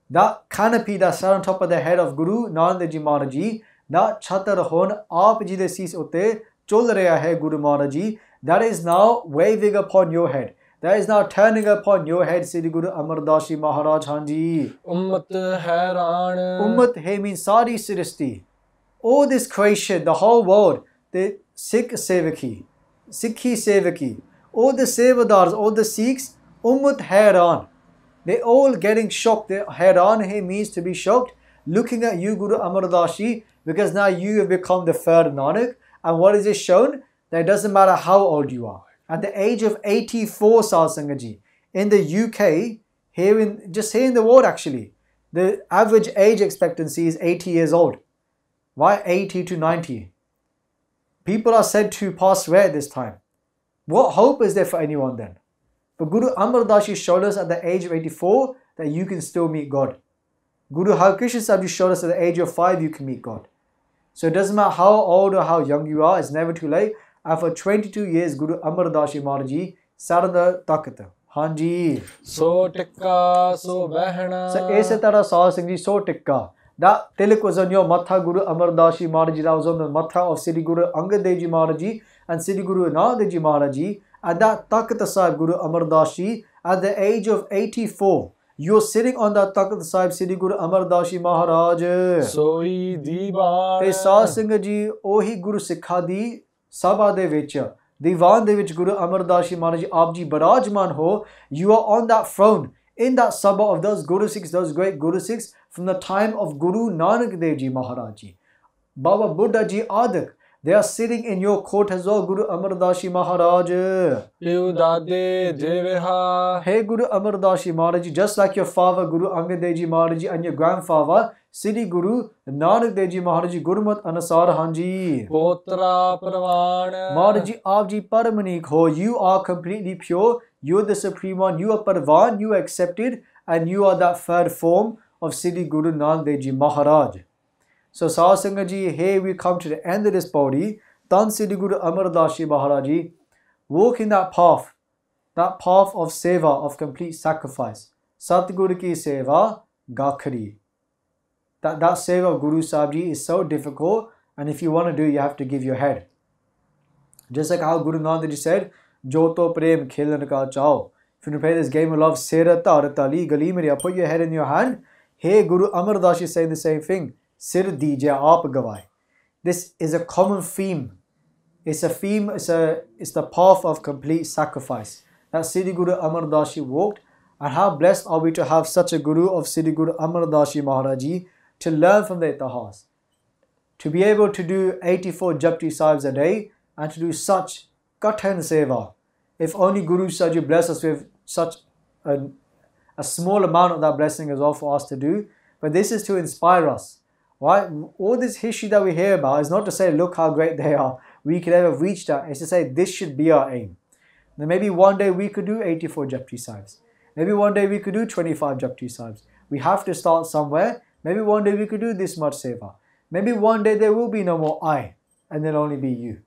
That canopy that sat on top of the head of Guru Nanak Ji Maharaj ji, that chatar hon aap ji de sees utte chol reha hai Guru Maharaj ji. That is now waving upon your head. That is now turning upon your head, Siddhi Guru Amar Das Ji Maharaj Hanji. ਉਮਤ ਹੈਰਾਨ Ummat hai means Sari Srishti. All this creation, the whole world, the Sikh Sevaki, all the Sevadars, all the Sikhs, Ummat Hairan. They all getting shocked. Hairan hai means to be shocked, looking at you, Guru Amar Das Ji, because now you have become the third Nanak. And what is it shown? That it doesn't matter how old you are. At the age of 84, Satsanga ji, in the UK, here in the world actually, the average age expectancy is 80 years old. Why 80 to 90? People are said to pass away at this time. What hope is there for anyone then? But Guru Amar Das Ji showed us at the age of 84 that you can still meet God. Guru Har Krishna Sahib Ji showed us at the age of 5 you can meet God. So it doesn't matter how old or how young you are, it's never too late. And for 22 years, Guru Amar Das Ji Maharaj Ji sat on the takht. Hanji. ਸੋ ਟਿੱਕਾ ਸੋ ਬਹਿਣਾ So ਇਸੇ ਤਰ੍ਹਾਂ Sahib Singh Ji, so tikka. That tilak was on your matha, Guru Amar Das Ji Maharaj Ji. That was on the matha of Siddhi Guru Angad Dev Ji Maharaj Ji and Siddhi Guru Nanak Dev Ji Maharaj Ji. At that takht Sahib, Guru Amar Das Ji, at the age of 84, you're sitting on that takht Sahib, Siddhi Guru Amar Das Ji Maharaj. ਸੋਈ ਦੀਵਾਨ ਤੇ ਸਾਧ ਸੰਗਤ ਜੀ ਉਹੀ ਗੁਰੂ ਸਿੱਖਾਂ ਦੀ ਸਭਾ ਦੇ ਵਿੱਚ ਦੀਵਾਨ ਦੇ ਵਿੱਚ ਗੁਰੂ ਅਮਰਦਾਸ ਜੀ ਮਹਾਰਾਜ ਜੀ ਆਪ ਜੀ ਬਿਰਾਜਮਾਨ ਹੋ. You are on that throne in that sabha of those Guru Sikhs, those great Guru Sikhs from the time of Guru Nanak Dev Ji Maharaj Ji, Baba Buddha Ji Adak. They are sitting in your court as well, Guru Amar Das Ji Maharaj. ਪਿਉ ਦਾਦੇ ਜੇਵਹਾ Hey Guru Amar Das Ji Maharaj Ji, just like your father Guru Angad Dev Ji Maharaj Ji and your grandfather Siddhi Guru Nanak Dev Ji Maharaj Ji Gurmat Anusar Hanji. ਪੋਤਰਾ ਪ੍ਰਵਾਨ Maharaj Ji, Aap Ji Paramanik ho. You are completely pure. You are the Supreme One. You are Parvan. You are accepted. And you are that third form of Siddhi Guru Nanak Dev Ji Maharaj. So Sahib Sangat Ji, here we come to the end of this body. Tan Siddhi Guru Amar Das Ji Maharaj Ji, walk in that path of seva, of complete sacrifice. Satguru ki seva, gakhari. That seva of Guru Sahib Ji is so difficult, and if you want to do it, you have to give your head. Just like how Guru Nanak Ji said, Joto prem khelan ka chao. If you want to play this game of love, sera tar tali gali meria, put your head in your hand. Hey, Guru Amar Das is saying the same thing. Sir dije aap gawai. This is a common theme. It's a theme, it's the path of complete sacrifice that Siddhi Guru Amar Das Ji walked. And how blessed are we to have such a Guru of Siddhi Guru Amar Das Ji Maharaj Ji to learn from the Itihas. To be able to do 84 Japji Sahibs a day and to do such Kathan Seva. If only Guru Sahib Ji bless us with such a small amount of that blessing as well for us to do. But this is to inspire us. Right? All this history that we hear about is not to say, look how great they are. We could ever reach that. It's to say, this should be our aim. Then maybe one day we could do 84 Japji Sahibs. Maybe one day we could do 25 Japji Sahibs. We have to start somewhere. Maybe one day we could do this much seva. Maybe one day there will be no more I, and there'll only be you.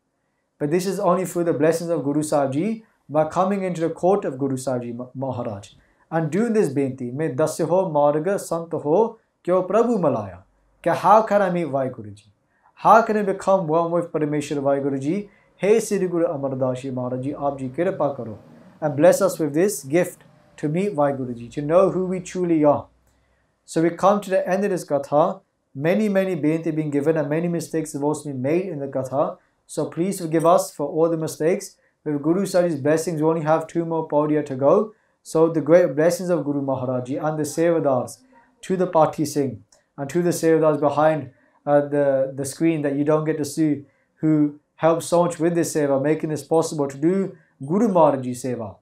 But this is only through the blessings of Guru Sahib Ji, by coming into the court of Guru Sahib Ji Maharaj and doing this benti. Mein dasya ho marga sant ho kyo Prabhu malaya. How can I meet Vaheguru Ji? How can I become one with Parameshwar Vaheguru Ji? Hey Siddhi Guru Amar Das Ji Maharaj Ji, aap ji kripa karo and bless us with this gift to meet Vaheguru Ji, to know who we truly are. So we come to the end of this Gatha. Many benti have been given and many mistakes have also been made in the Gatha. So please forgive us for all the mistakes. With Guru Sahib's blessings, we only have 2 more podia to go. So the great blessings of Guru Maharaj Ji and the Sevadars to the Party Singh and to the Sevadars behind the screen that you don't get to see, who help so much with this seva, making this possible to do Guru Maharaj Ji seva.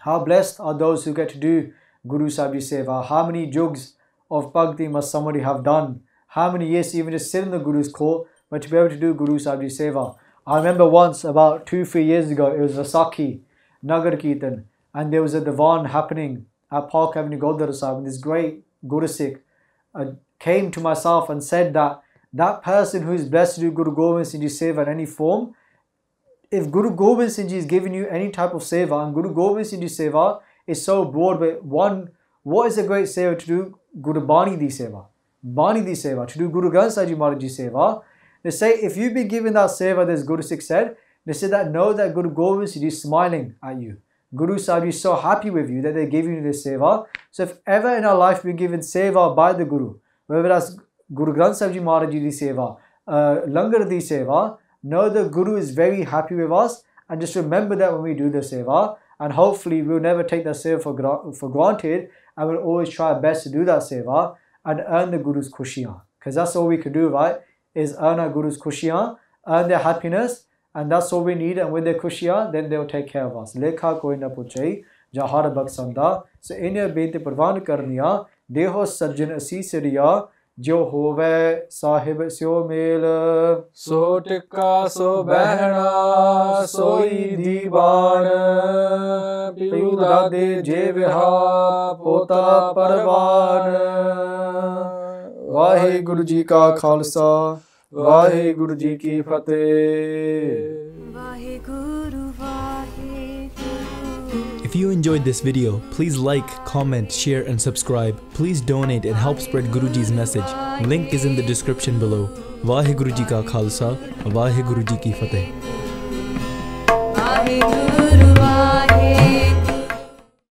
How blessed are those who get to do Guru Sahib Ji seva. How many jugs of bhakti must somebody have done? How many years even just sit in the Guru's court, but to be able to do Guru Sahib Ji seva. I remember once, about 2-3 years ago, it was Vaisakhi, Nagar Kirtan, and there was a divan happening at Park Avenue, Gurdwara Sahib, and this great Guru Sikh came to myself and said that person who is blessed to do Guru Gobind Singh Ji seva in any form, if Guru Gobind Singh Ji is giving you any type of seva, and Guru Gobind Singh Ji seva is so broad, but one, what is a great seva to do? Guru Bani Di seva. Bani Di seva, to do Guru Granth Sahib Ji Maharaj Ji seva. They say, if you've been given that seva, as Guru Sikh said, they say that know that Guru Gobind Singh Ji is smiling at you. Guru Sahib is so happy with you that they're giving you this seva. So if ever in our life we've been given seva by the Guru, whether that's Guru Granth Sahib Ji Maharaj Ji Di seva, Langar Di seva, know the Guru is very happy with us, and just remember that when we do the seva, and hopefully we'll never take that seva for granted, and we'll always try our best to do that seva and earn the Guru's khushiyan. Because that's all we can do, right? Is earn our Guru's khushiyan, earn their happiness, and that's all we need. And with their khushiyan, then they'll take care of us. Lekha koi na puchai, jahar baksanda. So inya benti parvan karniya, deho sajjan assis riya, jo hove sahib syo mel. So tikka so behna, soi diwan, piu dade je viha, pota parvan. Vaheguru Ji ka Khalsa, Vaheguru Ji ki Fateh. Vaheguru, Vaheguru. If you enjoyed this video, please like, comment, share and subscribe. Please donate and help spread Guruji's message. Link is in the description below. Vaheguru Ji ka Khalsa, Vaheguru Ji ki Fateh. Vaheguru, Vaheguru.